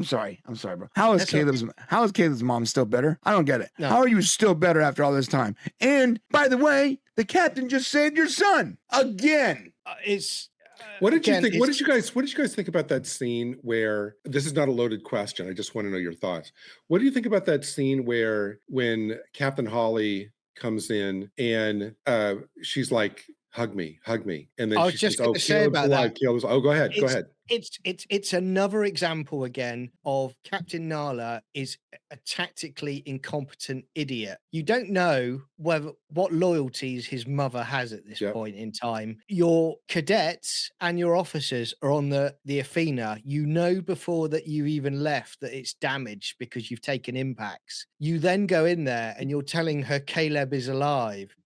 sorry, bro. How is Caleb's mom still better? I don't get it. No. How are you still better after all this time? And by the way, the captain just saved your son again. What did you think? What did you guys think about that scene where this is not a loaded question? I just want to know your thoughts. What do you think about that scene where when Captain Holly comes in and she's like, hug me, and then she says, "Oh, Caleb's alive." Caleb's, go ahead. It's another example again of Captain Nala is a tactically incompetent idiot. You don't know what loyalties his mother has at this point in time. Your cadets and your officers are on the Athena. You know before that you even left that it's damaged because you've taken impacts. You then go in there and you're telling her Caleb is alive.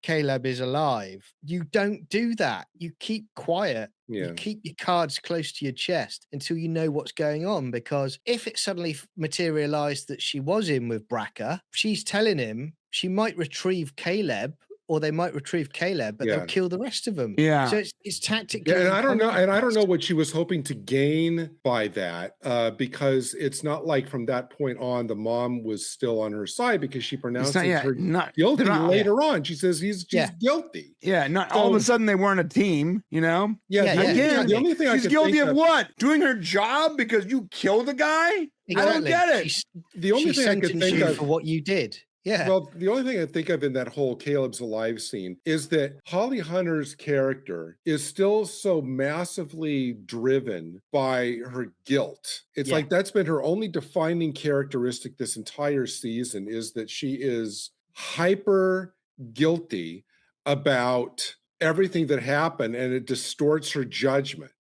You don't do that. You keep quiet. You keep your cards close to your chest until you know what's going on, because if it suddenly materialized that she was in with Braca, she's telling him she might retrieve Caleb, or they might retrieve Caleb, but they'll kill the rest of them. Yeah. So it's tactically. Yeah, and I don't know what she was hoping to gain by that, because it's not like from that point on the mom was still on her side, because she pronounces her guilty later on. She says she's guilty. Yeah, not all of a sudden they weren't a team, you know? Again, the only thing she's guilty of what? Doing her job because you killed a guy? Exactly. I don't get it. The only thing I could think of for what you did. Yeah. Well, the only thing I think of in that whole Caleb's alive scene is that Holly Hunter's character is still so massively driven by her guilt. It's like that's been her only defining characteristic this entire season, is that she is hyper guilty about everything that happened, and it distorts her judgment.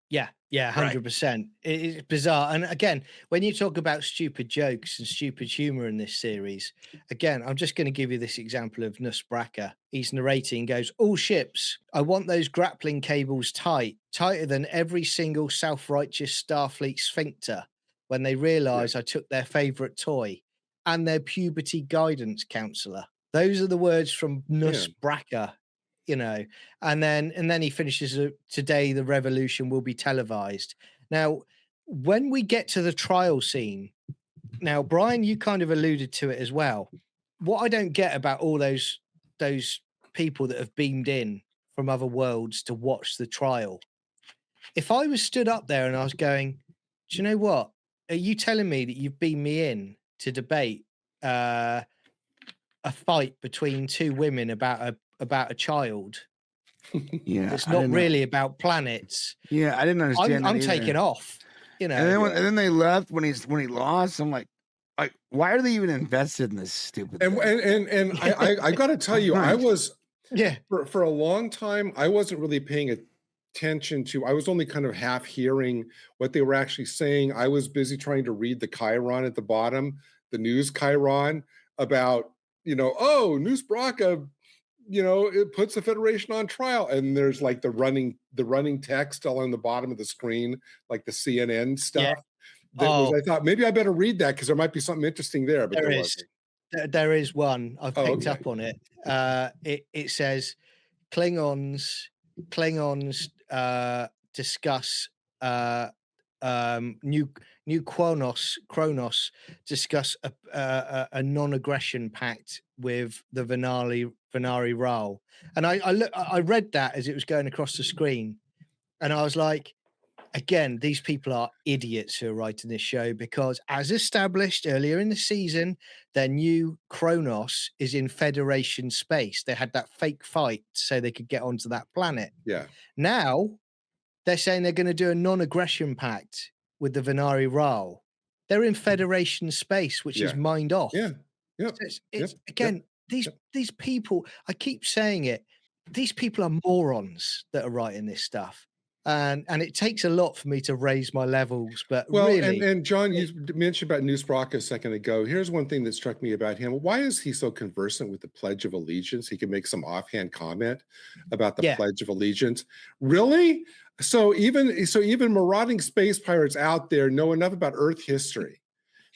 Yeah, 100%. It's bizarre. And again, when you talk about stupid jokes and stupid humor in this series, again, I'm just going to give you this example of Nus Braca. He's narrating, goes, "All ships, I want those grappling cables tighter than every single self-righteous Starfleet sphincter when they realize I took their favorite toy and their puberty guidance counselor." Those are the words from Nus Braca. You know, and then he finishes, "Today the revolution will be televised." Now, when we get to the trial scene, now, Brian, you kind of alluded to it as well. What I don't get about all those people that have beamed in from other worlds to watch the trial if I was stood up there and I was going, do you know what? Are you telling me that you've beamed me in to debate a fight between two women about a child? Yeah, It's I not didn't know. really about planets. Yeah, I didn't understand that I'm either. taking off. You know, And then and then they left when he lost. I'm like, why are they even invested in this stupid thing? And I got to tell you, I was yeah for a long time, I wasn't really paying attention to. I was only kind of half hearing what they were actually saying. I was busy trying to read the Chiron at the bottom, the news Chiron about, oh, News Braca, it puts the Federation on trial, and there's like the running text all on the bottom of the screen, like the CNN stuff. That was, I thought maybe I better read that because there might be something interesting there, but there wasn't. There is one. I've picked okay. up on it. It says Klingons discuss new Kronos discuss a non-aggression pact with the Venari Ral. And I read that as it was going across the screen, and I was like, again, these people are idiots who are writing this show, because as established earlier in the season, their new Kronos is in Federation space. They had that fake fight so they could get onto that planet. Yeah. Now they're saying they're going to do a non-aggression pact with the Venari Ral. They're in Federation space, which is mined off. Yeah. Yeah. So it's again, these people, I keep saying it, these people are morons that are writing this stuff. And it takes a lot for me to raise my levels, but really. And John, you mentioned about News Braca a second ago. Here's one thing that struck me about him. Why is he so conversant with the Pledge of Allegiance? He can make some offhand comment about the Pledge of Allegiance. Really? So even marauding space pirates out there know enough about Earth history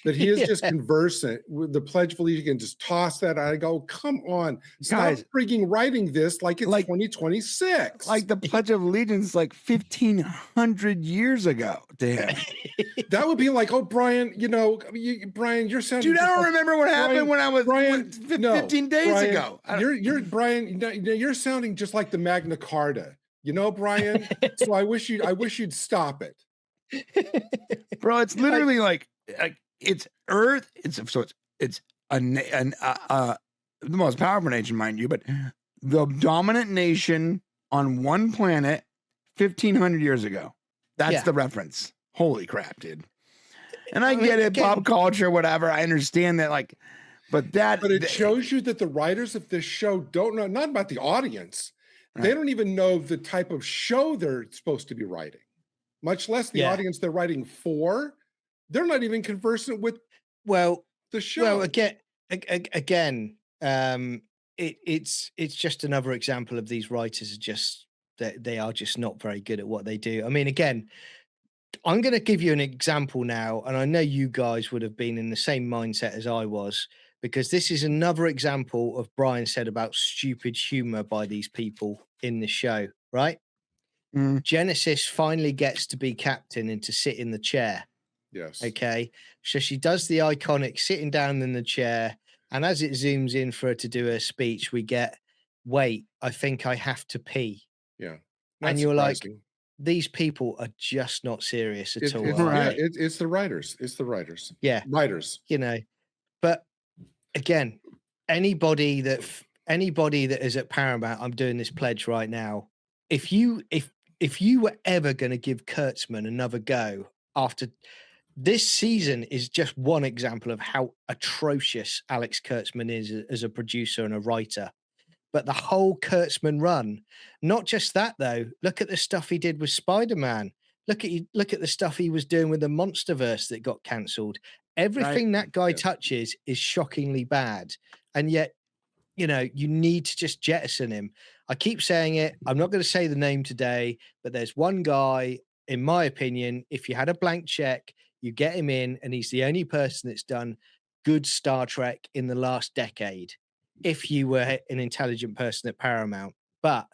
that he is just conversant with the Pledge of Allegiance. You can just toss that out. I go, come on, stop freaking writing this like it's 2026. Like the Pledge of Allegiance, like 1,500 years ago to him. That would be like, oh, Brian, Brian, you're sounding. Dude, I don't remember what happened when I was 15 days ago. You're sounding just like the Magna Carta, Brian. So I wish you'd stop it, bro. It's literally like it's Earth. It's the most powerful nation, mind you, but the dominant nation on one planet 1,500 years ago. That's the reference. Holy crap, dude. And I get it, pop culture, whatever. I understand that, but it shows you that the writers of this show don't know, not about the audience. Right. They don't even know the type of show they're supposed to be writing, much less the audience they're writing for. They're not even conversant with the show. Well, again, it's just another example of these writers they are just not very good at what they do. I mean, again, I'm going to give you an example now, and I know you guys would have been in the same mindset as I was, because this is another example of Brian said about stupid humor by these people in the show, right? Genesis finally gets to be captain and to sit in the chair. Yes. Okay. So she does the iconic sitting down in the chair, and as it zooms in for her to do her speech, we get, wait, I think I have to pee. Yeah. And you're surprising. Like, these people are just not serious at all. It's the writers. It's the writers. Yeah. Writers. But again, anybody that is at Paramount, I'm doing this pledge right now. If you were ever going to give Kurtzman another go after this season, is just one example of how atrocious Alex Kurtzman is as a producer and a writer. But the whole Kurtzman run, not just that though. Look at the stuff he did with Spider-Man. Look at the stuff he was doing with the Monsterverse that got cancelled. Everything that guy touches is shockingly bad, and yet, you need to just jettison him. I keep saying it. I'm not going to say the name today, but there's one guy, in my opinion, if you had a blank check, you get him in, and he's the only person that's done good Star Trek in the last decade, if you were an intelligent person at Paramount. But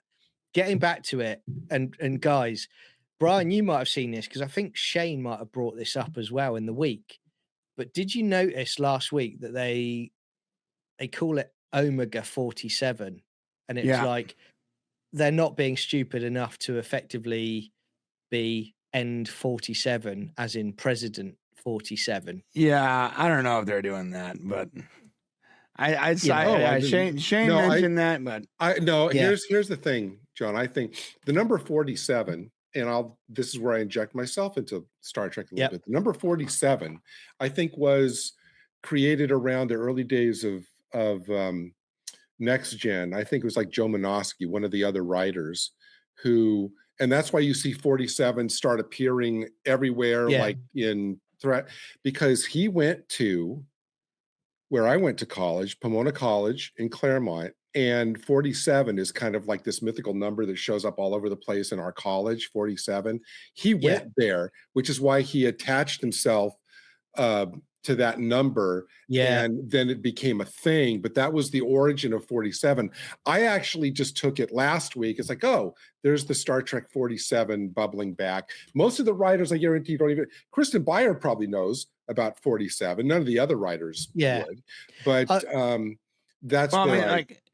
getting back to it, and guys, Brian, you might have seen this because I think Shane might have brought this up as well in the week. But did you notice last week that they call it Omega 47? And it's like they're not being stupid enough to effectively be End 47, as in President 47. Yeah, I don't know if they're doing that, but Shane No, mentioned that, but here's the thing, John. I think the number 47, and this is where I inject myself into Star Trek a little bit. The number 47, I think, was created around the early days of Next Gen. I think it was like Joe Minosky, one of the other writers, and that's why you see 47 start appearing everywhere, like in threat, because he went to where I went to college, Pomona College in Claremont, and 47 is kind of like this mythical number that shows up all over the place in our college, 47. He went there, which is why he attached himself to that number, and then it became a thing. But that was the origin of 47. I actually just took it last week. It's like, oh, there's the Star Trek 47 bubbling back. Most of the writers, I guarantee, don't even. Kristen Beyer probably knows about 47. None of the other writers would. But that's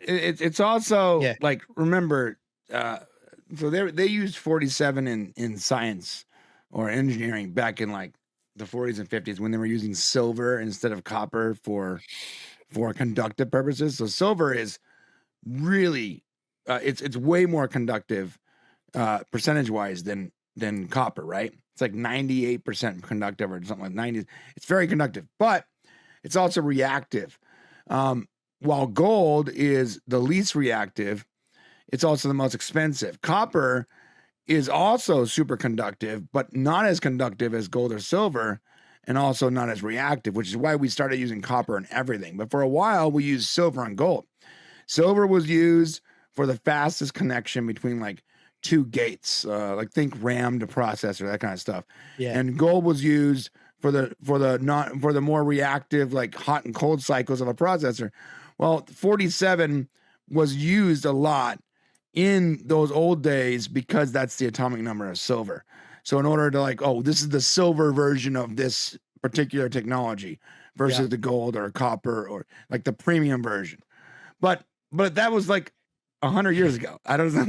it's also like, remember, so they used 47 in science or engineering back in like the 40s and 50s when they were using silver instead of copper for conductive purposes. So silver is really it's way more conductive percentage wise than copper, right? It's like 98% conductive or something like 90. It's very conductive, but it's also reactive. While gold is the least reactive, it's also the most expensive. Copper is also super conductive, but not as conductive as gold or silver, and also not as reactive, which is why we started using copper and everything. But for a while, we used silver and gold. Silver was used for the fastest connection between like two gates, like think RAM to processor, that kind of stuff. Yeah. And gold was used for the more reactive, like hot and cold cycles of a processor. Well, 47 was used a lot in those old days because that's the atomic number of silver. So in order to like, oh, this is the silver version of this particular technology versus the gold or copper or like the premium version. But that was like 100 years ago. I don't know.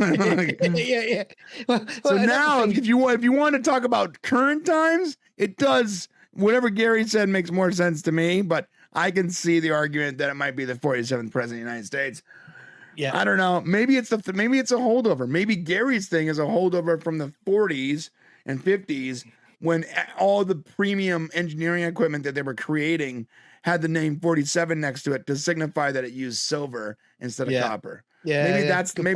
So now if you want to talk about current times, it does, whatever Gary said makes more sense to me, but I can see the argument that it might be the 47th president of the United States. Yeah, I don't know. Maybe it's a holdover. Maybe Gary's thing is a holdover from the 40s and 50s when all the premium engineering equipment that they were creating had the name 47 next to it to signify that it used silver instead of copper. Yeah, maybe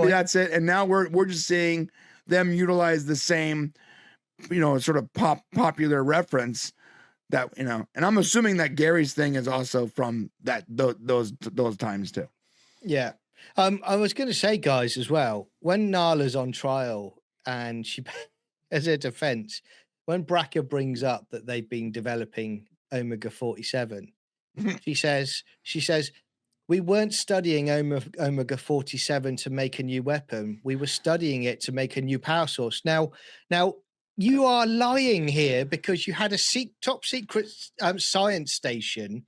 that's it. And now we're just seeing them utilize the same, sort of popular reference that, and I'm assuming that Gary's thing is also from those times too. Yeah. I was going to say, guys, as well, when Nala's on trial and she, as a defense, when Bracker brings up that they've been developing Omega 47, she says, we weren't studying Omega 47 to make a new weapon. We were studying it to make a new power source. Now you are lying here because you had a top secret science station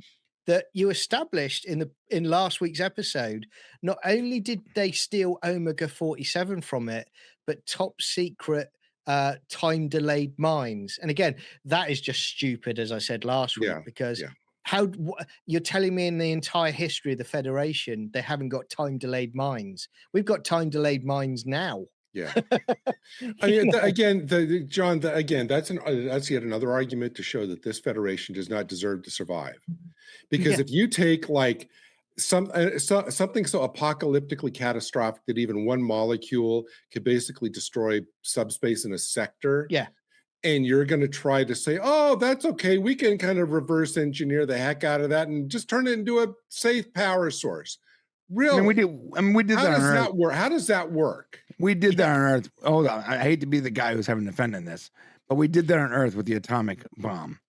that you established in last week's episode. Not only did they steal Omega 47 from it, but top secret time delayed mines. And again, that is just stupid, as I said last week, because you're telling me in the entire history of the Federation they haven't got time delayed mines. We've got time delayed mines now. Yeah. I mean, John, that's yet another argument to show that this Federation does not deserve to survive. Because if you take like something so apocalyptically catastrophic that even one molecule could basically destroy subspace in a sector. Yeah. And you're going to try to say, oh, that's okay, we can kind of reverse engineer the heck out of that and just turn it into a safe power source. Really? We did How that does on that Earth. work? How does that work? We did that on Earth. Hold on. I hate to be the guy who's having to defend in this, but we did that on Earth with the atomic bomb.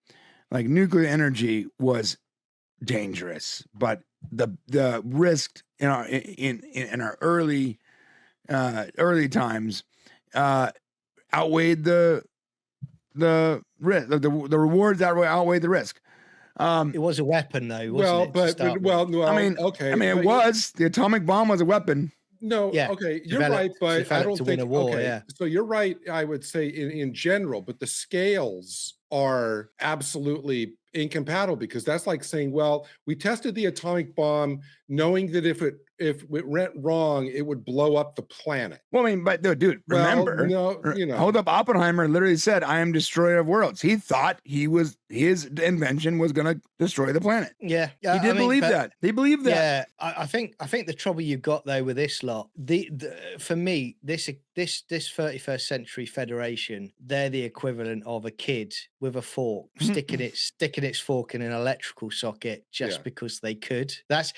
Like nuclear energy was dangerous, but the risk in our early times outweighed the risk. The rewards outweighed the risk. It was a weapon, though. Wasn't it, okay. I mean, it was the atomic bomb was a weapon. No, Yeah, okay, you're right, but I don't to win think a war. okay, Yeah, so you're right, I would say in general, but the scales are absolutely incompatible because that's like saying, well, we tested the atomic bomb knowing that if it went wrong, it would blow up the planet. Well, I mean, but no, dude, Well, remember, no, you know. hold up, Oppenheimer literally said, "I am destroyer of worlds." He thought his invention was going to destroy the planet. yeah. He did believe that. They believed that. Yeah, I think the trouble you got though with this lot, the for me, this 31st century Federation, they're the equivalent of a kid with a fork sticking its fork in an electrical socket just because they could. That's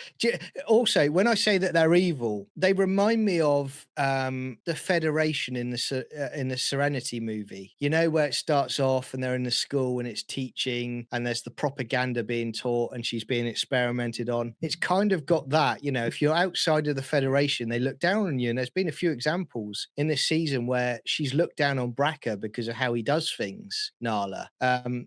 also when I say that they're evil, they remind me of the Federation in the Serenity movie. You know, where it starts off and they're in the school and it's teaching and there's the propaganda being taught and she's being experimented on. It's kind of got that, you know, if you're outside of the Federation, they look down on you. And there's been a few examples in this season where she's looked down on Bracker because of how he does things, Nala.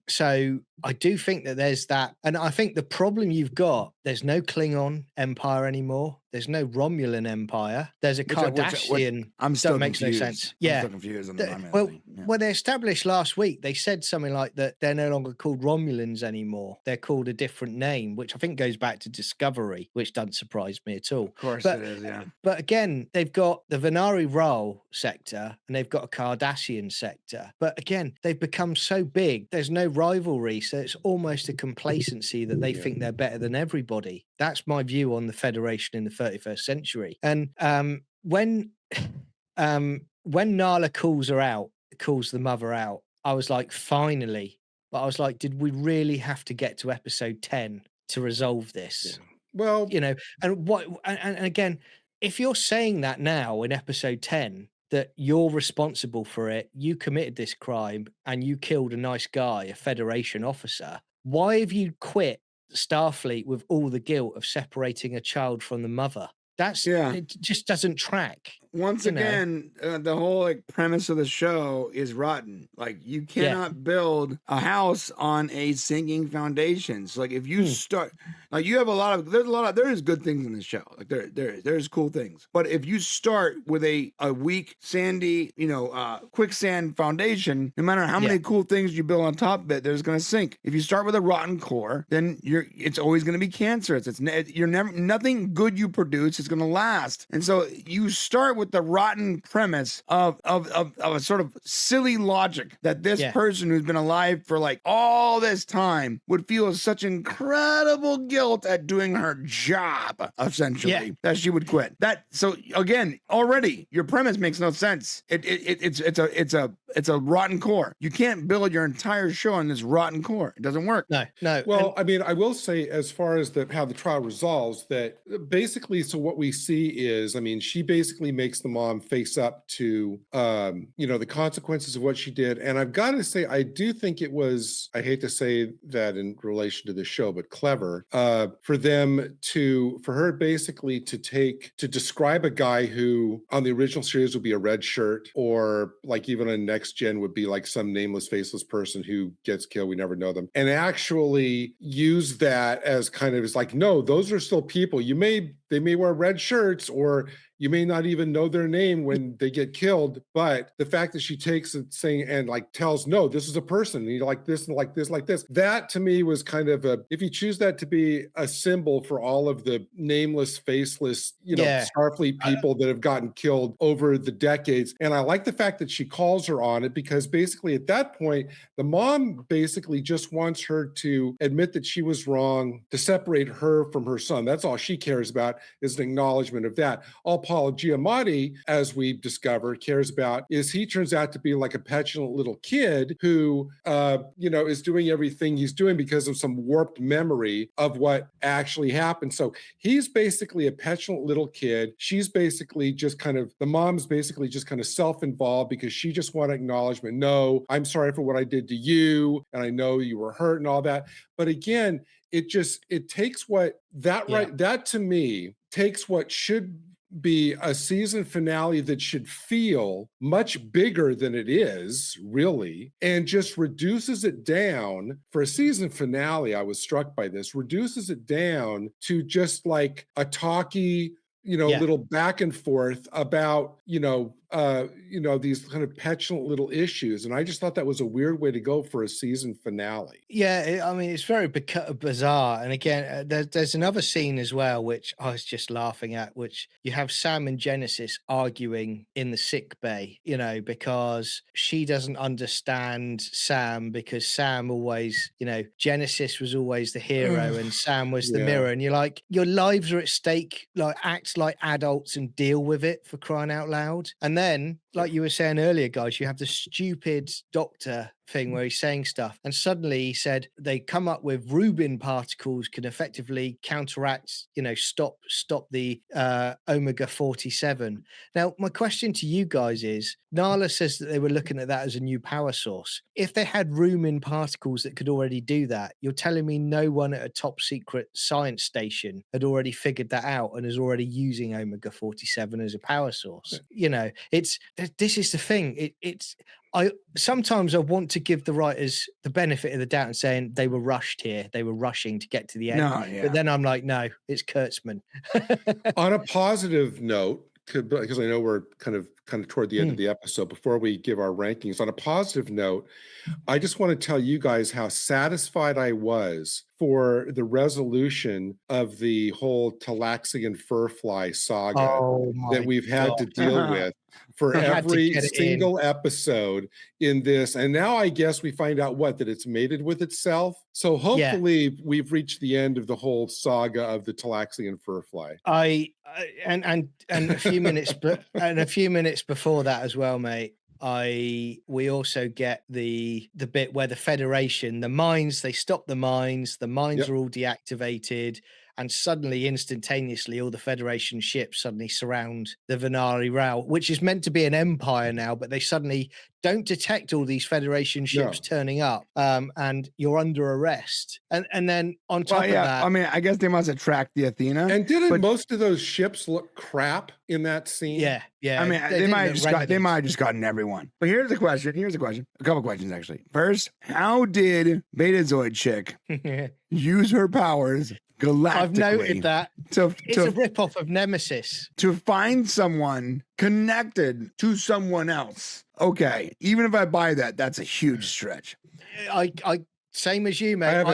So I do think that there's that. And I think the problem you've got, there's no Klingon Empire anymore. There's no Romulan Empire. There's a Cardassian. I'm still makes confused. no sense. I'm still confused on the Romulan thing. Yeah. Well, they established last week, they said something like that they're no longer called Romulans anymore. They're called a different name, which I think goes back to Discovery, which doesn't surprise me at all. Of course it is, yeah. But again, they've got the Venari Role sector and they've got a Cardassian sector. But again, they've become so big, there's no rivalry. So it's almost a complacency that they think they're better than everybody. That's my view on the Federation in the 31st century. And when Nala calls the mother out, I was like, finally. But I was like, did we really have to get to episode 10 to resolve this? Yeah. Well, you know, and again, if you're saying that now in episode 10, that you're responsible for it, you committed this crime and you killed a nice guy, a Federation officer, why have you quit Starfleet with all the guilt of separating a child from the mother? It just doesn't track. Once again, the whole like premise of the show is rotten. Like you cannot build a house on a sinking foundation. So like if you start, like you have there's good things in this show. Like there's cool things. But if you start with a weak, sandy, quicksand foundation, no matter how many cool things you build on top of it, there's going to sink. If you start with a rotten core, then it's always going to be cancerous. Nothing good you produce is going to last. And so you start with the rotten premise of a sort of silly logic that this person who's been alive for like all this time would feel such incredible guilt at doing her job, essentially, that she would quit. So again, already your premise makes no sense. It's a rotten core. You can't build your entire show on this rotten core. It doesn't work. No. Well, I mean, I will say as far as how the trial resolves that basically, so what we see is, I mean, she basically makes the mom face up to, the consequences of what she did. And I've got to say, I do think it was, I hate to say that in relation to the show, but clever for her basically to describe a guy who on the original series would be a red shirt, or like even on Next Gen would be like some nameless, faceless person who gets killed. We never know them. And actually use that as kind of, it's like, no, those are still people. They may wear red shirts, or you may not even know their name when they get killed. But the fact that she takes it saying and like tells, no, this is a person, and you like this and like this, like this. That to me was kind of if you choose that to be a symbol for all of the nameless, faceless, Starfleet people that have gotten killed over the decades. And I like the fact that she calls her on it, because basically at that point, the mom basically just wants her to admit that she was wrong, to separate her from her son. That's all she cares about, is an acknowledgement of that. All Paul Giamatti, as we discover, cares about is he turns out to be like a petulant little kid who, is doing everything he's doing because of some warped memory of what actually happened. So he's basically a petulant little kid. She's basically just the mom's basically just kind of self-involved because she just wants acknowledgement. No, I'm sorry for what I did to you, and I know you were hurt and all that. But again, it takes that to me takes what should be a season finale that should feel much bigger than it is, really, and just reduces it down for a season finale. I was struck by this, reduces it down to just like a talky, little back and forth about, these kind of petulant little issues. And I just thought that was a weird way to go for a season finale. Yeah, I mean, it's very bizarre. And again, there's another scene as well, which I was just laughing at, which you have Sam and Genesis arguing in the sick bay, because she doesn't understand Sam, because Sam always, Genesis was always the hero and Sam was the mirror. And you're like, your lives are at stake, like act like adults and deal with it, for crying out loud. And then, like you were saying earlier, guys, you have the stupid doctor thing where he's saying stuff, and suddenly he said they come up with Rubin particles can effectively counteract, stop the omega 47. Now, my question to you guys is, Nala says that they were looking at that as a new power source. If they had Rubin particles that could already do that, you're telling me no one at a top secret science station had already figured that out and is already using omega 47 as a power source? This is the thing. Sometimes I want to give the writers the benefit of the doubt and saying they were rushed here. They were rushing to get to the end. But then I'm like, no, it's Kurtzman. On a positive note, because I know we're kind of toward the end of the episode, before we give our rankings, on a positive note, I just want to tell you guys how satisfied I was for the resolution of the whole Talaxian furfly saga that we've had to deal with for every single episode in this. And now I guess we find out that it's mated with itself. So hopefully we've reached the end of the whole saga of the Talaxian furfly. And a few minutes, and a few minutes before that as well, mate. We also get the bit where the Federation, the mines, they stop the mines are all deactivated, and suddenly, instantaneously, all the Federation ships suddenly surround the Venari Rao, which is meant to be an empire now, but they suddenly don't detect all these Federation ships turning up, and you're under arrest. And then on top of that, I mean, I guess they must have tracked the Athena. And didn't most of those ships look crap in that scene? Yeah. I mean, they might have just gotten everyone. But here's the question. A couple questions, actually. First, how did Betazoid chick use her powers galactically? I've noted that. It's a ripoff of Nemesis. To find someone connected to someone else. Okay, even if I buy that, that's a huge stretch. I same as you, mate. I have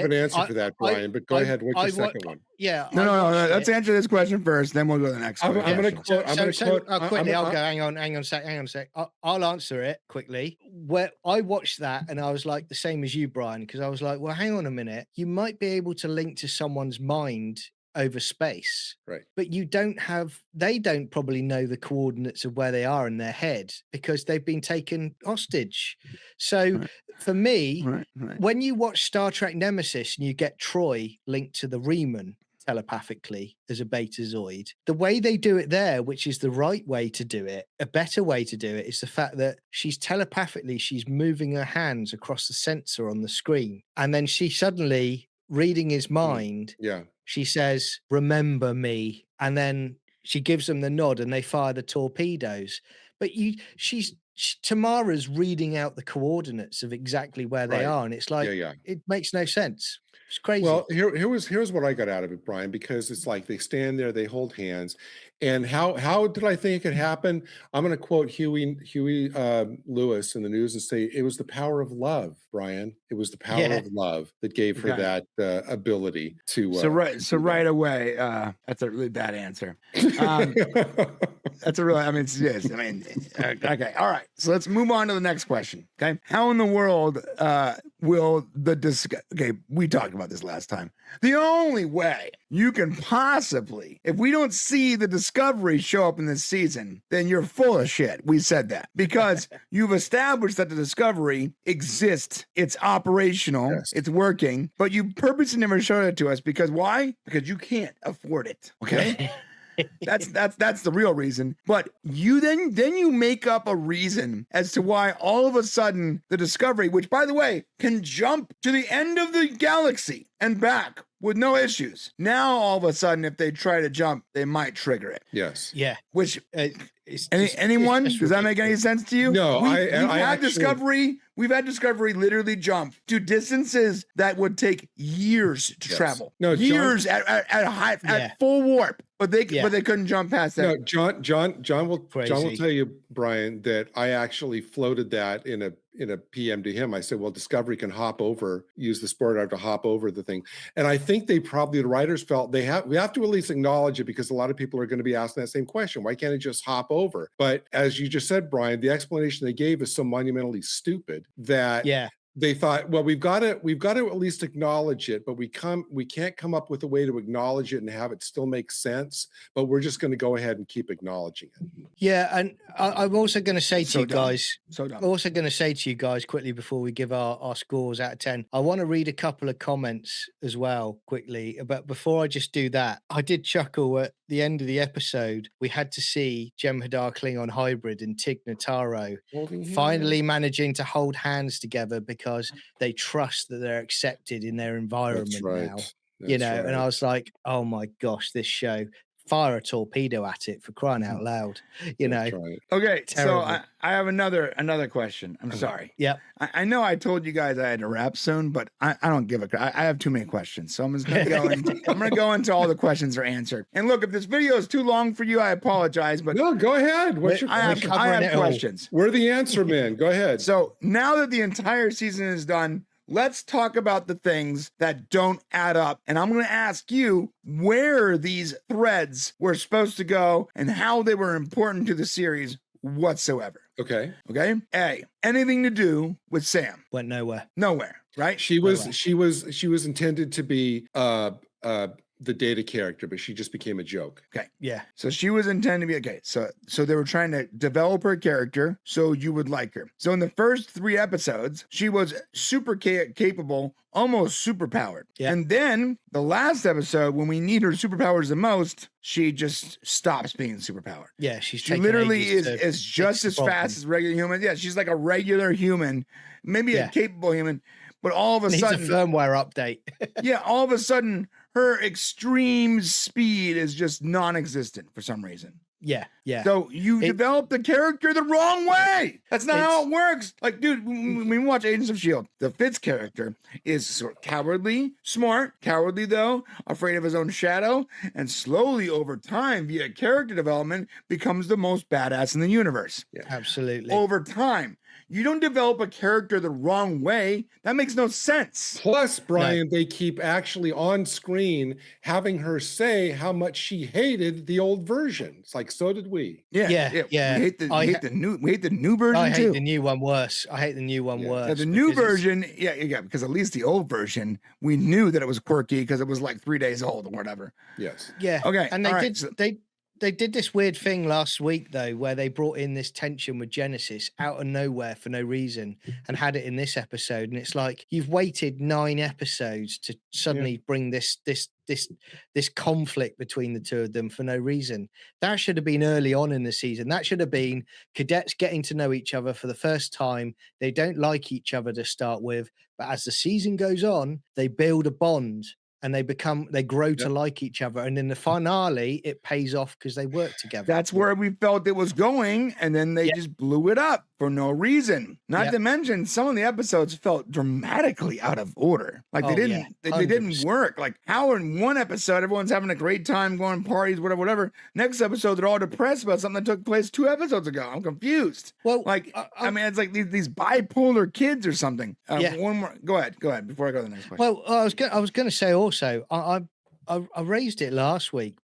an answer for that, Brian, but go ahead. What's your second one? Yeah. No. Let's answer this question first, then we'll go to the next one. I'm going to quote. Quickly, I'll go. Hang on a sec. I'll answer it quickly. Where I watched that, and I was like the same as you, Brian, because I was like, well, hang on a minute. You might be able to link to someone's mind over space, right? But they don't probably know the coordinates of where they are in their head because they've been taken hostage. So for me, when you watch Star Trek Nemesis and you get Troy linked to the Riemann telepathically as a Betazoid, the way they do it there, which is the right way to do it, a better way to do it, is the fact that she's moving her hands across the sensor on the screen, and then she suddenly, reading his mind, she says, "Remember me," and then she gives them the nod and they fire the torpedoes. But Tamara's reading out the coordinates of exactly where they are, and it's like it makes no sense. It's crazy. Well, here's what I got out of it, Brian, because it's like they stand there, they hold hands. And how did I think it could happen? I'm going to quote Huey Lewis in the news and say it was the power of love, Brian. It was the power of love that gave her that ability to. Right away, that's a really bad answer. That's a really. I mean, yes. I mean, okay, all right. So let's move on to the next question. Okay, how in the world will the Okay, we talked about this last time. The only way you can possibly, if we don't see the Discovery show up in this season, then you're full of shit. We said that because you've established that the Discovery exists. It's operational. It's working, but you purposely never showed it to us because why? Because you can't afford it. Okay. That's the real reason. But you then you make up a reason as to why all of a sudden the Discovery, which by the way can jump to the end of the galaxy and back with no issues. Now all of a sudden, if they try to jump, they might trigger it. Yes. Yeah. Which it's anyone? just Does that make any sense to you? No, We've I had actually, Discovery. We've had Discovery literally jump to distances that would take years to travel. No, years John, at full warp, but they couldn't jump past that. No, John will Crazy. tell you, Brian, that I actually floated that in a PM to him. I said, well, Discovery can use the sport drive to hop over the thing. And I think the writers felt we have to at least acknowledge it, because a lot of people are going to be asking that same question. Why can't it just hop over? But as you just said, Brian, the explanation they gave is so monumentally stupid that they thought, well, we've got to at least acknowledge it, but we can't come up with a way to acknowledge it and have it still make sense. But we're just going to go ahead and keep acknowledging it. Yeah, and I'm also going to say to you guys, I'm also going to say to you guys quickly before we give our scores out of 10, I want to read a couple of comments as well quickly. But before I just do that, I did chuckle at the end of the episode. We had to see Jem'Hadar Klingon hybrid and Tig Notaro finally managing to hold hands together because they trust that they're accepted in their environment now. And I was like, oh my gosh, this show. Fire a torpedo at it, for crying out loud. Okay, Terrible. so I have another question. I'm sorry. Yeah. I know I told you guys I had to wrap soon, but I don't give a I have too many questions. So I'm just gonna go I'm gonna go into all the questions are answered. And look, if this video is too long for you, I apologize. But no, go ahead. What's your question? I have questions. We're the answer men. Go ahead. So now that the entire season is done, let's talk about the things that don't add up. And I'm going to ask you where these threads were supposed to go and how they were important to the series whatsoever. Okay. A, anything to do with Sam? Went nowhere. Nowhere, right? She was intended to be the Data character, but she just became a joke. Okay. Yeah. So she was intended to be okay. So they were trying to develop her character so you would like her. So in the first 3 episodes, she was super capable, almost superpowered. Yeah. And then the last episode, when we need her superpowers the most, she just stops being superpowered. Yeah, she literally is just as fast as regular humans. Yeah, she's like a regular human, maybe a capable human, but all of a sudden, a firmware update. yeah, all of a sudden, her extreme speed is just non-existent for some reason. Yeah. So you developed the character the wrong way. That's not how it works. Like, dude, when we watch Agents of S.H.I.E.L.D., the Fitz character is sort of cowardly, smart, cowardly though, afraid of his own shadow, and slowly over time, via character development, becomes the most badass in the universe. Yeah. Absolutely. Over time. You don't develop a character the wrong way. That makes no sense. Plus, Brian, they keep actually on screen having her say how much she hated the old version. It's like, so did we. Yeah. We hate the new version I hate too. the new one worse. Yeah, the new version, because at least the old version, we knew that it was quirky because it was like 3 days old or whatever. Yes. Yeah. Okay. And they did this weird thing last week, though, where they brought in this tension with Genesis out of nowhere for no reason and had it in this episode. And it's like, you've waited 9 episodes to suddenly bring this conflict between the two of them for no reason. That should have been early on in the season. That should have been cadets getting to know each other for the first time. They don't like each other to start with, but as the season goes on, they build a bond. And they grow to like each other. And in the finale, it pays off because they work together. That's where we felt it was going. And then they just blew it up for no reason. Not to mention, some of the episodes felt dramatically out of order. Like they didn't work. Like how in one episode, everyone's having a great time, going parties, whatever. Next episode, they're all depressed about something that took place 2 episodes ago. I'm confused. Well, like, I mean, it's like these bipolar kids or something. One more. Go ahead before I go to the next question. Well, I was going to say also, I raised it last week,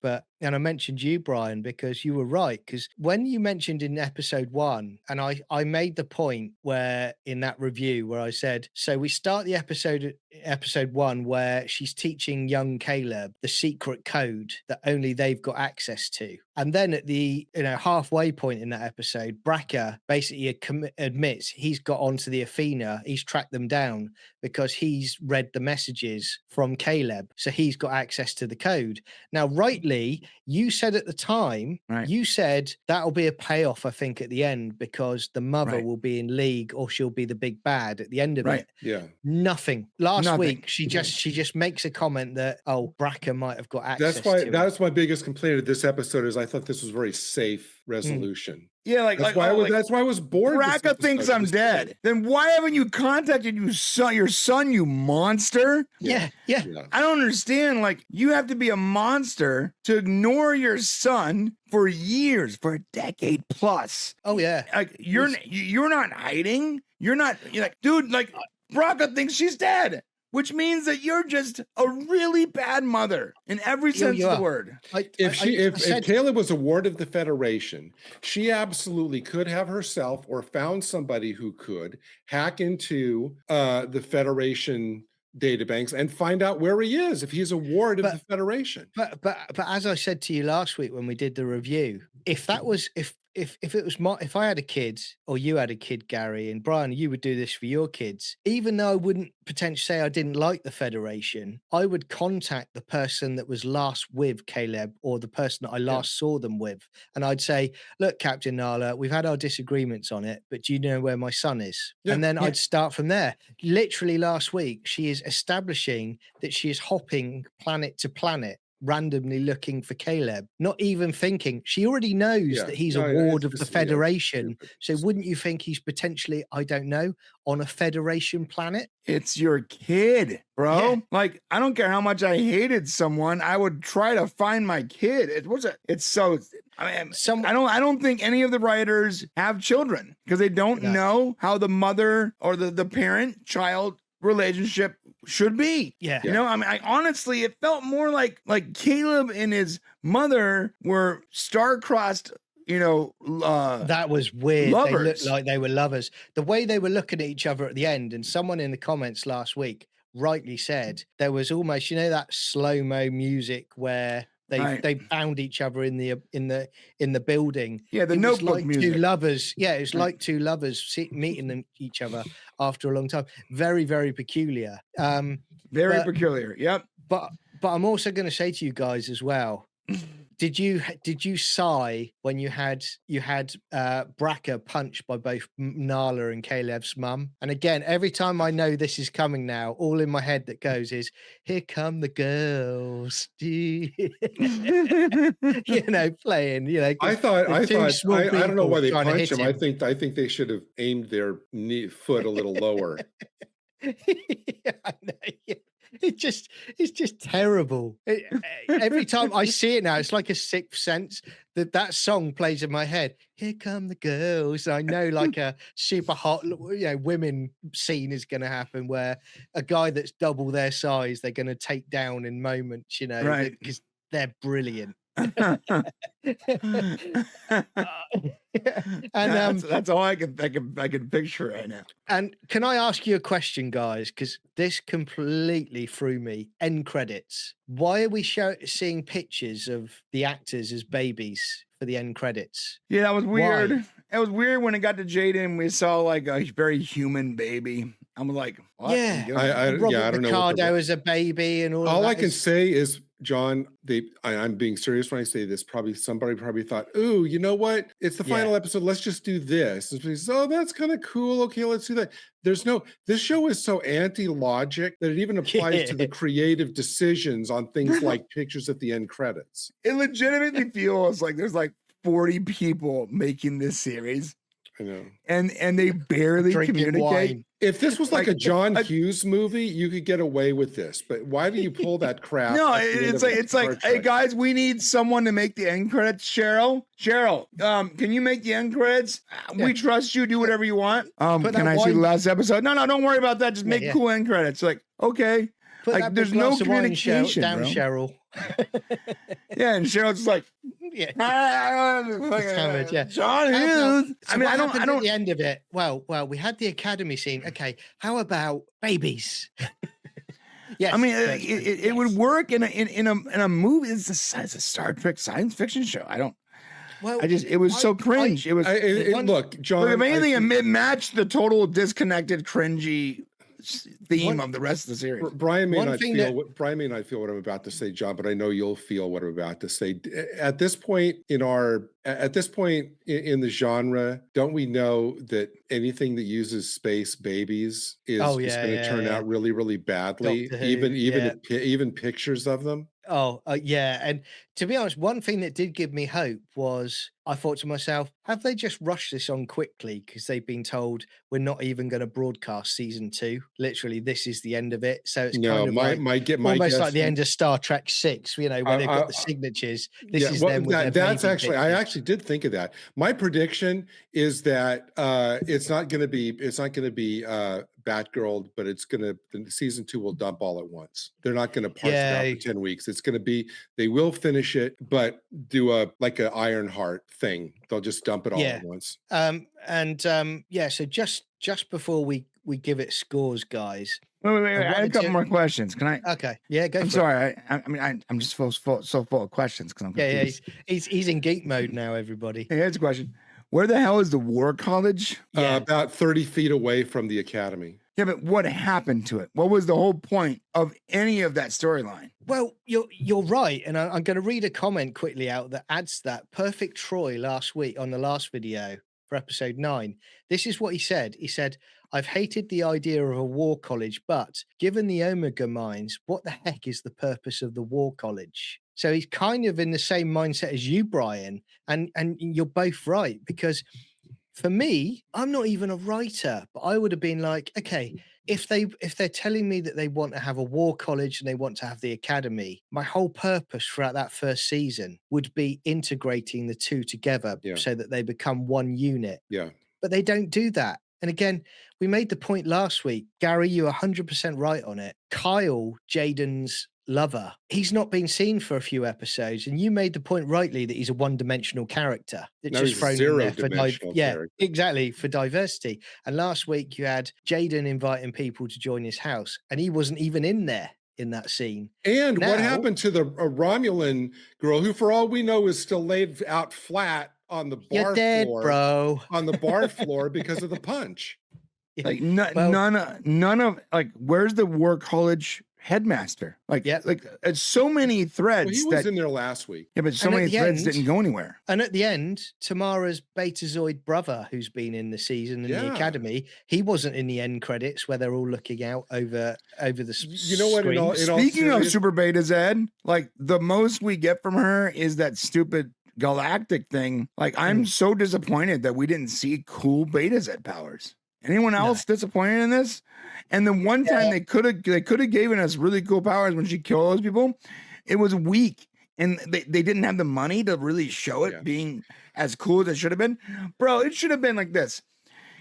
and I mentioned you, Brian, because you were right. Because when you mentioned in episode 1, and I made the point where in that review where I said, so we start the episode 1 where she's teaching young Caleb the secret code that only they've got access to. And then at the halfway point in that episode, Bracker basically admits he's got onto the Athena. He's tracked them down because he's read the messages from Caleb. So he's got access to the code. Now, rightly, you said at the time, you said that'll be a payoff, I think, at the end, because the mother will be in league or she'll be the big bad at the end of it. Yeah. Nothing. Last week, she just makes a comment that, Bracker might have got access to it. That's my biggest complaint of this episode is I thought this was very safe resolution. Yeah, That's why I was bored. Braca thinks I'm dead. Then why haven't you contacted your son, you monster? Yeah. I don't understand. Like, you have to be a monster to ignore your son for years, for a decade plus. Oh yeah. Like, you're not hiding. You're like, dude, like, Braca thinks she's dead. Which means that you're just a really bad mother in every sense of the word. If Caleb was a ward of the Federation, she absolutely could have herself or found somebody who could hack into the Federation databanks and find out where he is if he's a ward of the Federation. But as I said to you last week when we did the review, if that was if I had a kid or you had a kid, Gary, and Brian, you would do this for your kids, even though I wouldn't potentially say I didn't like the Federation, I would contact the person that was last with Caleb or the person that I last saw them with. And I'd say, look, Captain Nala, we've had our disagreements on it, but do you know where my son is? And then I'd start from there. Literally last week, she is establishing that she is hopping planet to planet, randomly looking for Caleb, not even thinking. She already knows that he's a ward of the Federation. So wouldn't you think he's potentially, I don't know, on a Federation planet? It's your kid, bro. Yeah. Like, I don't care how much I hated someone, I would try to find my kid. It's so. I mean, I don't think any of the writers have children because they don't know how the mother or the parent-child relationship should be. Yeah. You know, I mean, honestly, it felt more like Caleb and his mother were star-crossed, you know, that was weird. Lovers. They looked like they were lovers. The way they were looking at each other at the end, and someone in the comments last week rightly said there was almost, you know, that slow-mo music where they found each other in the building. Yeah, the it Notebook was like music. two lovers. Yeah, it was like two lovers meeting each other after a long time. Very, very peculiar. Very peculiar. Yep. But I'm also going to say to you guys as well. Did you sigh when you had Braca punched by both Nala and Caleb's mum? And again, every time I know this is coming now, all in my head that goes is, "Here come the girls," you know, playing. You know, I don't know why they punched him. I think they should have aimed their foot a little lower. Yeah, I know. Yeah. It's just terrible. Every time I see it now, it's like a sixth sense that song plays in my head. Here come the girls. I know, like a super hot, you know, women scene is going to happen where a guy that's double their size they're going to take down in moments. You know, right? Because they're brilliant. And that's all I can picture right now. And can I ask you a question, guys? Because this completely threw me. End credits. Why are we seeing pictures of the actors as babies for the end credits? Yeah, that was weird. Why? It was weird when it got to Jaden. We saw like a very human baby. I'm like, what? Yeah, Robert I don't know. Ricardo as a baby and all I can say is, John, I'm being serious when I say this. Somebody probably thought, "Ooh, you know what? It's the final episode. Let's just do this." And says, "Oh, that's kind of cool. Okay, let's do that." This show is so anti-logic that it even applies to the creative decisions on things like pictures at the end credits. It legitimately feels like there's like 40 people making this series. I know. And they barely communicate. Wine. If this was like a John Hughes movie, you could get away with this. But why do you pull that crap? No, it's like, hey guys, we need someone to make the end credits. Cheryl, can you make the end credits? We trust you. Do whatever you want. Can I see the last episode? No, don't worry about that. Just make cool end credits. Like, okay. Like, there's no communication, down, bro. Cheryl. Yeah, and Cheryl's just like, John Hughes. I mean, I don't. At the end of it, well, we had the Academy scene. Okay, how about babies? Yes, I mean, it would work in a movie. It's a Star Trek science fiction show. I don't. Well, it was so cringe. Look, John. If anything, it matched the total disconnected, cringy theme of the rest of the series. Brian may not feel what I'm about to say, John, but I know you'll feel what I'm about to say. At this point in the genre, don't we know that anything that uses space babies is going to turn out really, really badly? Even pictures of them. Yeah. And to be honest, one thing that did give me hope was I thought to myself, have they just rushed this on quickly because they've been told we're not even going to broadcast season 2? Literally, this is the end of it. So it's No, kind of like my almost guess. like the end of Star Trek 6, where they've got the signatures. This is them with their that's baby actually, I pictures. actually did think of that. My prediction is that it's not going to be Batgirl, but the season 2 will dump all at once. They're not going to parse it out for 10 weeks. It's going to be, they will finish it, but do an Ironheart thing. They'll just dump it all at once. So just before we give it scores, guys. Wait. I have a couple more questions. Can I? Okay. Yeah, go. I'm sorry. I'm just so full of questions because I'm confused. Yeah. He's in geek mode now. Everybody. Hey, here's a question. Where the hell is the War College? About 30 feet away from the Academy. Yeah, but what happened to it? What was the whole point of any of that storyline? Well, you're right, and I'm going to read a comment quickly out that adds that. Perfect Troy last week on the last video for episode 9. This is what he said. He said, I've hated the idea of a war college, but given the Omega mines, what the heck is the purpose of the war college? So he's kind of in the same mindset as you, Brian, and you're both right, because for me, I'm not even a writer, but I would have been like, okay, if they're telling me that they want to have a war college and they want to have the academy, my whole purpose throughout that first season would be integrating the two together so that they become one unit. Yeah. But they don't do that. And again, we made the point last week. Gary, you're 100% right on it. Kyle, Jaden's lover, he's not been seen for a few episodes, and you made the point rightly that he's a one-dimensional character. It's just thrown in there for character. Exactly, for diversity. And last week you had Jaden inviting people to join his house, and he wasn't even in there in that scene. And what happened to the Romulan girl, who for all we know is still laid out flat on the bar floor, bro, on the bar floor because of the punch? Like none of like, where's the War College headmaster? Like so many threads. Well, he was in there last week. Yeah, but so many threads didn't go anywhere. And at the end, Tamara's Betazoid brother, who's been in the season in the academy, he wasn't in the end credits where they're all looking out over the. You know what? Speaking of Super Beta Z, like the most we get from her is that stupid galactic thing. Like I'm so disappointed that we didn't see cool Beta Z powers. Anyone else disappointed in this? And the one time they could have given us really cool powers when she killed those people, it was weak, and they didn't have the money to really show it being as cool as it should have been. Bro, it should have been like this.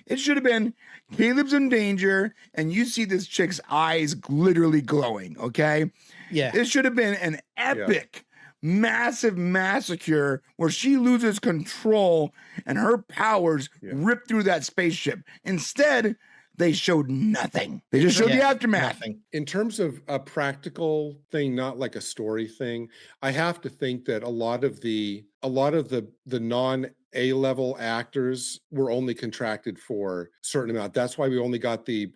It should have been Caleb's in danger, and you see this chick's eyes literally glowing. Okay, it should have been an epic. Massive massacre where she loses control and her powers rip through that spaceship. Instead, they showed nothing. They just showed the aftermath. Nothing. In terms of a practical thing, not like a story thing, I have to think that a lot of the non A-level actors were only contracted for a certain amount. That's why we only got the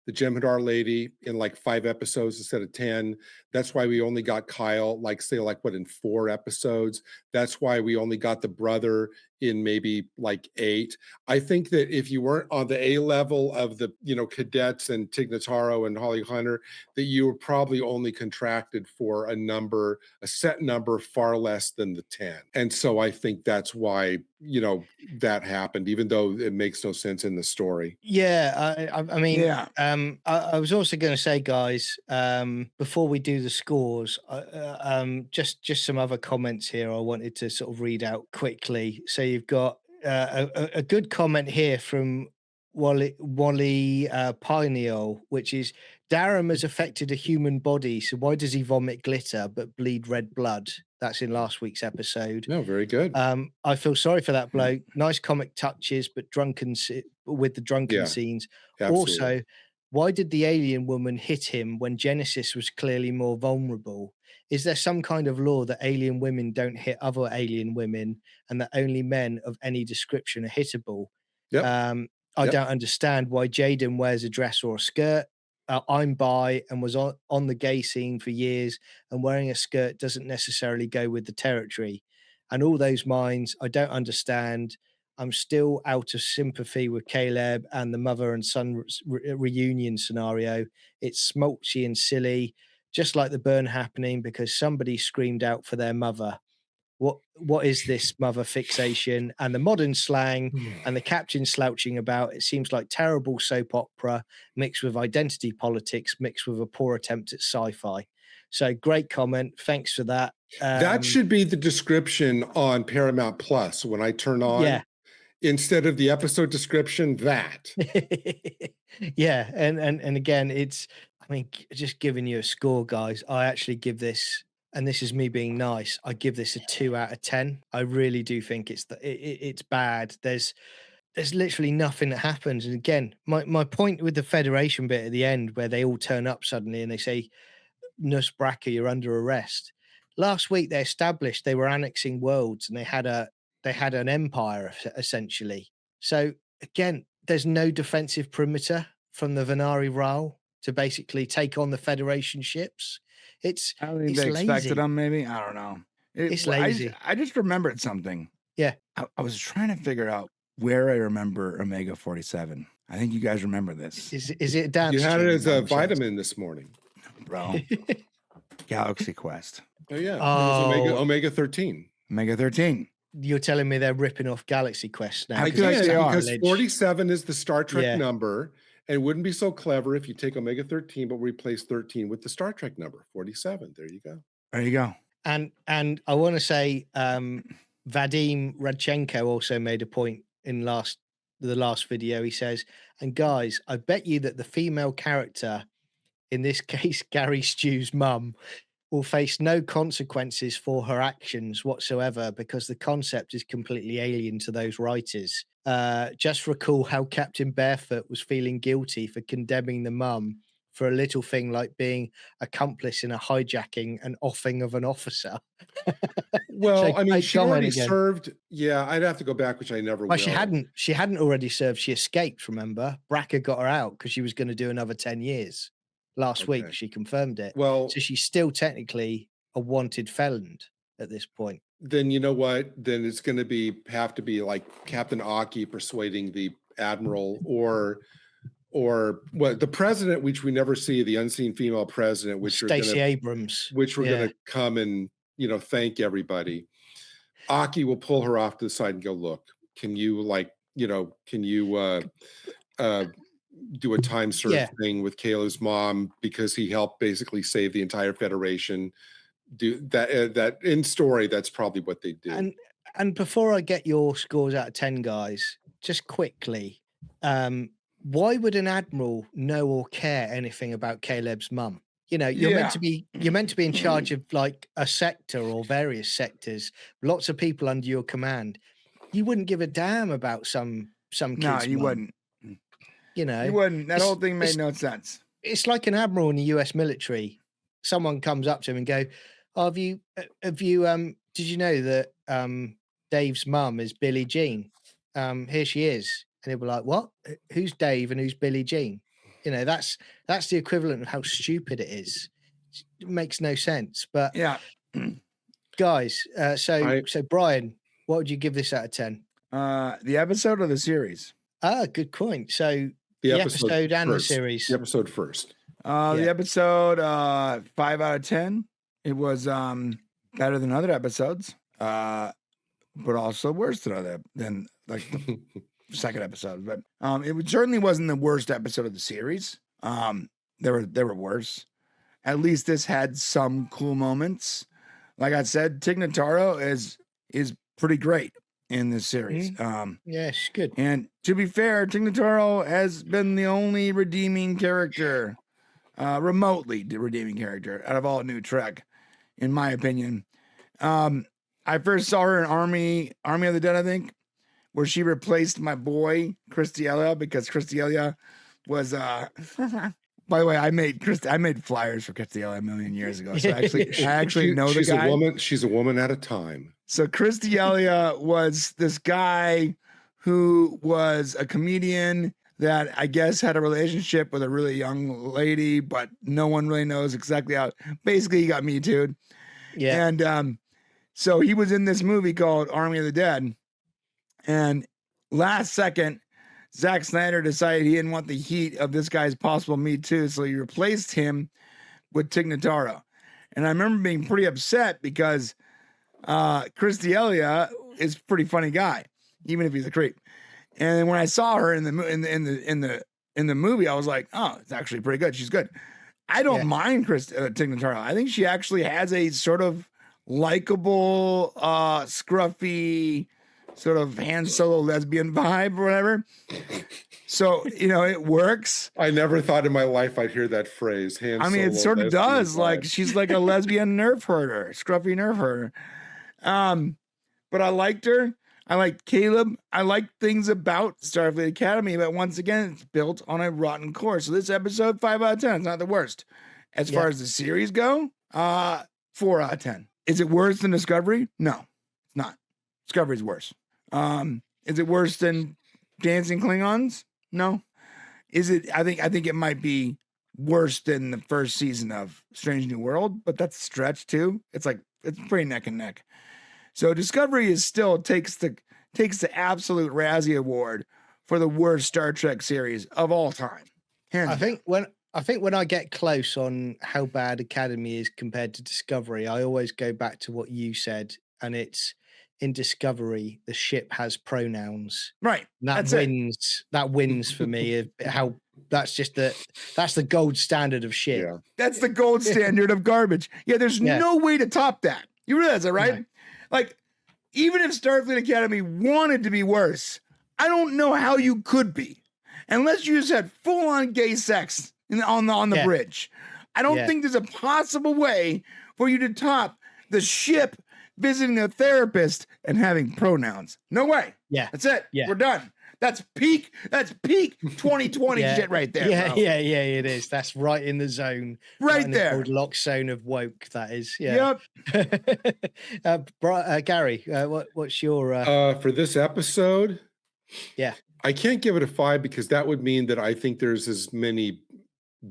Jem'Hadar lady in like 5 episodes instead of 10. That's why we only got Kyle, in 4 episodes. That's why we only got the brother in maybe like 8. I think that if you weren't on the A level of the, cadets and Tig Notaro and Holly Hunter, that you were probably only contracted for a set number far less than the 10. And so I think that's why, that happened, even though it makes no sense in the story. Yeah. I was also going to say, guys, before we do the scores, just some other comments here I wanted to sort of read out quickly. So you've got a good comment here from Wally Pineal, which is Darum has affected a human body, so why does he vomit glitter but bleed red blood? That's in last week's episode. No, very good. I feel sorry for that bloke. Nice comic touches, but with the drunken scenes. Absolutely. Also, why did the alien woman hit him when Genesis was clearly more vulnerable? Is there some kind of law that alien women don't hit other alien women and that only men of any description are hittable? I don't understand why Jaden wears a dress or a skirt. I'm bi and was on the gay scene for years, and wearing a skirt doesn't necessarily go with the territory. And all those minds, I don't understand. I'm still out of sympathy with Caleb and the mother and son reunion scenario. It's smolchy and silly. just like the burn happening because somebody screamed out for their mother. What is this mother fixation and the modern slang and the captain slouching about? It seems like terrible soap opera mixed with identity politics, mixed with a poor attempt at sci-fi. So great comment. Thanks for that. That should be the description on Paramount Plus when I turn on. Yeah. Instead of the episode description, that. Yeah. And again, just giving you a score, guys. I actually give this, and this is me being nice, I give this a 2 out of 10. I really do think it's bad. There's literally nothing that happens. And again, my point with the Federation bit at the end, where they all turn up suddenly and they say, Nurse Bracker, you're under arrest. Last week they established they were annexing worlds and they had an empire essentially. So again, there's no defensive perimeter from the Venari Ral to basically take on the Federation ships. I don't think they expected them, maybe. I don't know. It's lazy. I just remembered something. Yeah. I was trying to figure out where I remember Omega 47. I think you guys remember this. Is it a dance? You had it as a vitamin this morning. Bro. Galaxy Quest. Oh, yeah. It was Omega 13. Omega 13. You're telling me they're ripping off Galaxy Quest now? Because 47 is the Star Trek number. And it wouldn't be so clever if you take Omega 13, but replace 13 with the Star Trek number, 47. There you go. There you go. And I want to say Vadim Radchenko also made a point in the last video. He says, and guys, I bet you that the female character, in this case, Gary Stew's mum, will face no consequences for her actions whatsoever because the concept is completely alien to those writers. Just recall how Captain Barefoot was feeling guilty for condemning the mum for a little thing like being accomplice in a hijacking and offing of an officer. Well, so, I mean, she already served. Yeah, I'd have to go back, which I never will. She hadn't already served. She escaped, remember? Bracker got her out because she was going to do another 10 years. Last week, she confirmed it. Well, so she's still technically a wanted felon at this point. Then you know what? Then it's going to have to be like Captain Aki persuading the admiral, or what, the president, which we never see, the unseen female president, which Stacey Abrams, which we're going to come and thank everybody. Aki will pull her off to the side and go, look, can you do a time serve thing with Kayla's mom because he helped basically save the entire Federation. Do that in story. That's probably what they do. And before I get your scores out of 10, guys, just quickly, why would an admiral know or care anything about Caleb's mum? You're meant to be in charge of like a sector or various sectors, lots of people under your command. You wouldn't give a damn about some kid's No, you mum. wouldn't. You wouldn't. That whole thing made no sense. It's like an admiral in the US military. Someone comes up to him and go, oh, did you know that Dave's mum is Billie Jean? Here she is. And he'll be like, what? Who's Dave and who's Billie Jean? That's the equivalent of how stupid it is. It makes no sense. But yeah, guys, so Brian, what would you give this out of 10? The episode or the series? Good point. So the episode and the series. The episode first. The episode 5 out of 10. It was better than other episodes, but also worse than like the second episode. But it certainly wasn't the worst episode of the series. There were worse. At least this had some cool moments. Like I said, Tig Notaro is pretty great in this series. Yes, good. And to be fair, Tig Notaro has been the only redeeming character, remotely redeeming character out of all New Trek, in my opinion. I first saw her in Army of the Dead, I think, where she replaced my boy Christiella because Christiella was by the way, I made flyers for Christiella a million years ago. So I actually know the guy. She's a woman at a time. So Christiella was this guy who was a comedian that I guess had a relationship with a really young lady, but no one really knows exactly how. Basically, he got Me Too'd. Yeah. And so he was in this movie called Army of the Dead. And last second, Zack Snyder decided he didn't want the heat of this guy's possible Me Too. So he replaced him with Tig Notaro. And I remember being pretty upset because Chris D'Elia is a pretty funny guy, even if he's a creep. And when I saw her in the movie, I was like, oh, it's actually pretty good. She's good. I don't mind Tig Notaro. I think she actually has a sort of likable, scruffy, sort of Han Solo lesbian vibe or whatever. So, it works. I never thought in my life I'd hear that phrase. It sort of does. Vibe. Like, she's like a lesbian nerf herder, scruffy nerf herder. But I liked her. I liked Caleb. I liked things about Starfleet Academy, but once again, it's built on a rotten core. So this episode, 5 out of 10. It's not the worst. As far as the series go, 4 out of 10. Is it worse than Discovery? No, it's not. Discovery's worse. Is it worse than Dancing Klingons? No. Is it? I think it might be worse than the first season of Strange New World, but that's a stretch too. It's pretty neck and neck. So Discovery is still takes the absolute Razzie Award for the worst Star Trek series of all time. I think when I get close on how bad Academy is compared to Discovery, I always go back to what you said, and it's in Discovery the ship has pronouns. Right. That wins for me. How that's the gold standard of ship. Yeah. That's the gold standard of garbage. Yeah, there's no way to top that. You realize that, right? No. Like, even if Starfleet Academy wanted to be worse, I don't know how you could be, unless you just had full-on gay sex on the bridge. I don't think there's a possible way for you to top the ship visiting a therapist and having pronouns. No way. Yeah, that's it. Yeah, we're done. That's peak 2020 shit right there. Yeah, bro. yeah, it is. That's right in the zone. Right in there. The lock zone of woke, that is. Yeah. Yep. Gary, what's your for this episode? Yeah. I can't give it a 5 because that would mean that I think there's as many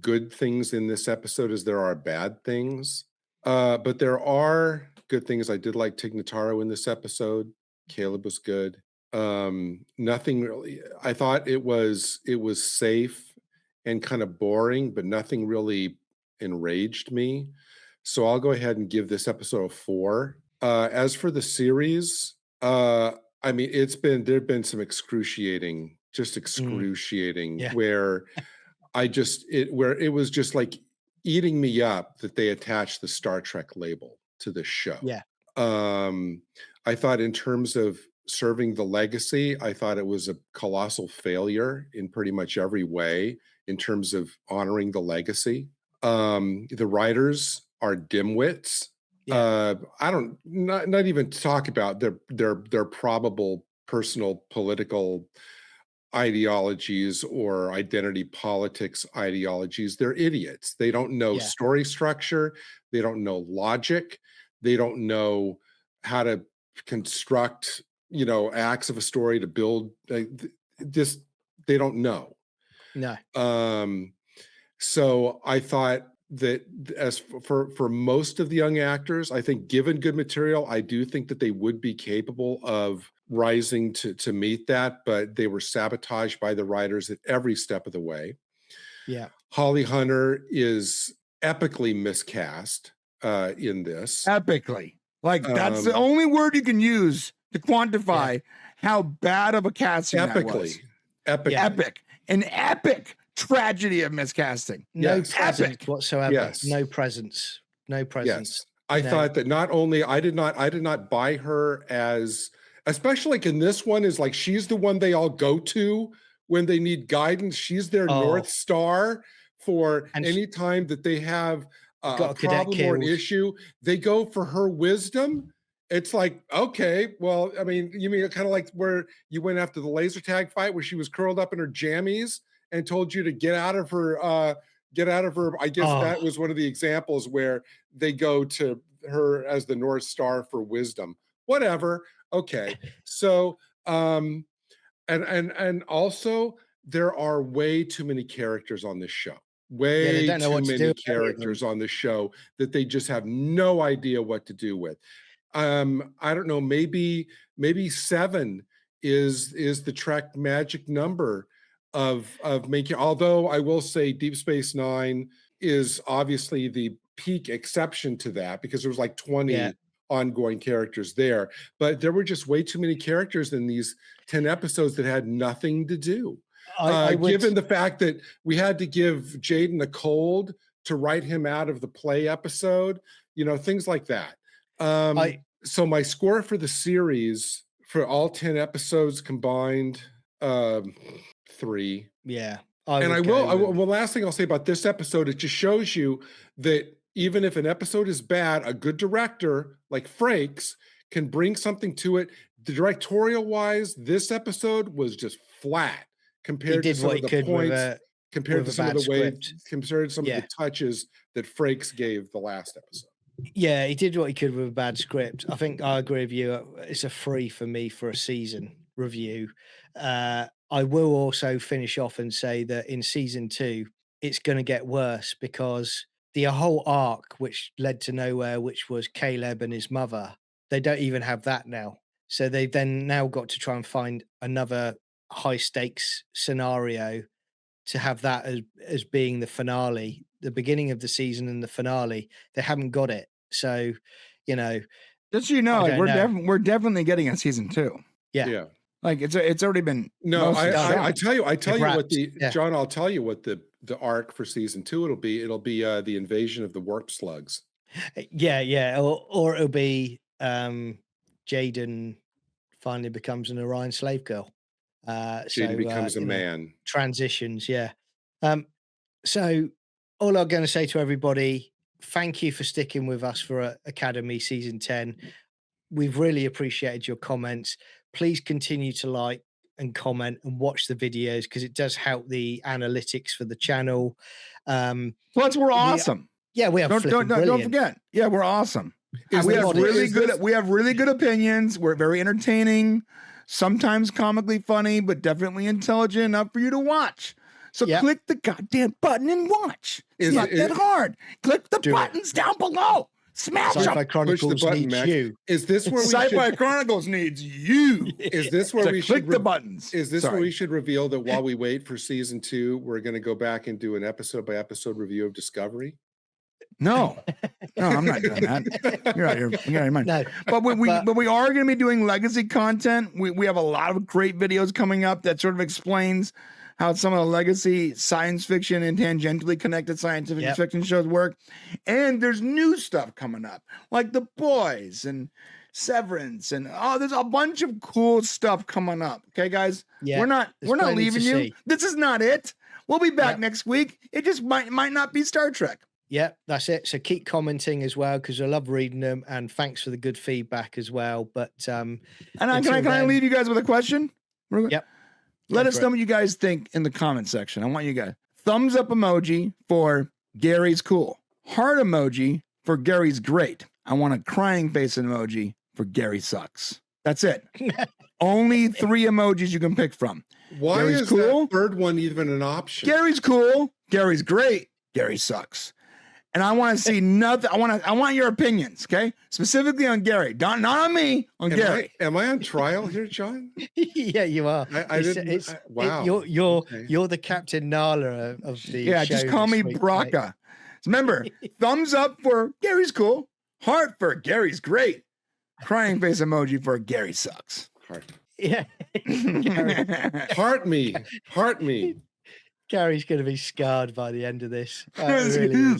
good things in this episode as there are bad things. But there are good things. I did like Tig Notaro in this episode. Caleb was good. Nothing really. I thought it was safe and kind of boring, but nothing really enraged me. So I'll go ahead and give this episode a 4. As for the series, there've been some excruciating where where it was just like eating me up that they attached the Star Trek label to the show. Yeah. I thought in terms of serving the legacy, I thought it was a colossal failure in pretty much every way in terms of honoring the legacy. The writers are dimwits. Yeah. Not even to talk about their probable personal political ideologies or identity politics ideologies. They're idiots. They don't know story structure. They don't know logic. They don't know how to construct acts of a story to build this. They don't know. No. So I thought that as for most of the young actors, I think given good material, I do think that they would be capable of rising to meet that, but they were sabotaged by the writers at every step of the way. Yeah. Holly Hunter is epically miscast in this. Epically. Like, that's the only word you can use to quantify how bad of a casting that was. Epic. An epic tragedy of miscasting. No presence whatsoever. Yes. No presence. Yes. I thought that not only I did not buy her as, especially like in this one, is like she's the one they all go to when they need guidance. She's their North Star for any time that they have a problem or an issue. They go for her wisdom. It's like, okay, well, I mean, you mean kind of like where you went after the laser tag fight where she was curled up in her jammies and told you to get out of her. I guess that was one of the examples where they go to her as the North Star for wisdom. Whatever. Okay. So, and also there are way too many characters on this show. Way too many characters on the show that they just have no idea what to do with. I don't know, maybe 7 is the Trek magic number of making, although I will say Deep Space Nine is obviously the peak exception to that because there was like 20 Yeah. ongoing characters there, but there were just way too many characters in these 10 episodes that had nothing to do. I would, Given the fact that we had to give Jaden a cold to write him out of the play episode, you know, things like that. So my score for the series for all 10 episodes combined, 3. Yeah. Well, last thing I'll say about this episode, it just shows you that even if an episode is bad, a good director like Frakes can bring something to it. The directorial wise, this episode was just flat compared to some of the points, compared to some of the ways, compared to some of the touches that Frakes gave the last episode. Yeah, he did what he could with a bad script. I think I agree with you. It's a 3 for me for a season review. I will also finish off and say that in season 2, it's going to get worse because the whole arc, which led to nowhere, which was Caleb and his mother, they don't even have that now. So they've then now got to try and find another high stakes scenario to have that as being the finale, the beginning of the season and the finale. They haven't got it. So, you know, just so you know, like we're definitely getting a season 2. Yeah. Like it's already been. No, I tell you what John, I'll tell you what the arc for season 2 it'll be the invasion of the warp slugs. Yeah. Or it'll be Jaden finally becomes an Orion slave girl. Jaden becomes a man. Transitions, yeah. So all I'm going to say to everybody, thank you for sticking with us for Academy season 10. We've really appreciated your comments. Please continue to like and comment and watch the videos because it does help the analytics for the channel. Plus, we're awesome. We have don't forget. Yeah, we're awesome. We have really good opinions. We're very entertaining, sometimes comically funny, but definitely intelligent enough for you to watch. So click the goddamn button and watch. It's not that hard. Click the buttons down below. Smash them. Sci-Fi Chronicles needs you. Is this where Sci-Fi Chronicles needs you? Is this where we should click the buttons? Is this where we should reveal that while we wait for season 2, we're going to go back and do an episode by episode review of Discovery? No, I'm not doing that. You're out of your mind. No, but we are going to be doing legacy content. We have a lot of great videos coming up that sort of explains how some of the legacy science fiction and tangentially connected scientific fiction shows work. And there's new stuff coming up, like The Boys and Severance, and there's a bunch of cool stuff coming up. Okay, guys, we're not leaving you. See. This is not it. We'll be back next week. It just might not be Star Trek. Yeah, that's it. So keep commenting as well because I love reading them, and thanks for the good feedback as well. But can I leave you guys with a question? Yep. Let us know what you guys think in the comment section. I want you guys thumbs up emoji for Gary's cool, heart emoji for Gary's great. I want a crying face emoji for Gary sucks. That's it. Only 3 emojis you can pick from. Why Gary's is cool? that third one even an option? Gary's cool. Gary's great. Gary sucks. And I want to see nothing. I want your opinions, okay? Specifically on Gary, not on me. On Gary. Am I on trial here, John? Yeah, you are. Wow. You're the Captain Nala of the. Yeah, show just call me week, Braca. Right? Remember, thumbs up for Gary's cool, heart for Gary's great, crying face emoji for Gary sucks. Heart. Yeah. Heart me. Gary's going to be scarred by the end of this. Really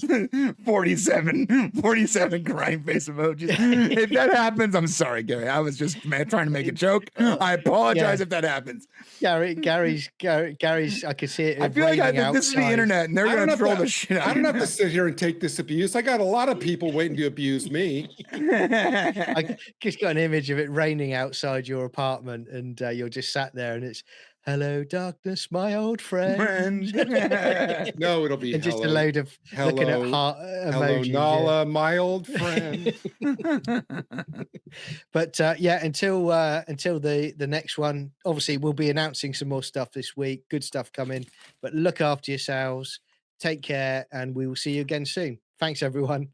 47 crying face emojis. If that happens, I'm sorry, Gary. I was just trying to make a joke. I apologize if that happens. Gary's. I could see it. I feel like this is the internet, and they're going to troll the shit out of me. I don't have to sit here and take this abuse. I got a lot of people waiting to abuse me. I just got an image of it raining outside your apartment, and you're just sat there, and it's. Hello, darkness, my old friend. No, it'll be just a load of looking at heart emojis. Hello, Nala, my old friend. But until the next one, obviously we'll be announcing some more stuff this week. Good stuff coming. But look after yourselves. Take care, and we will see you again soon. Thanks, everyone.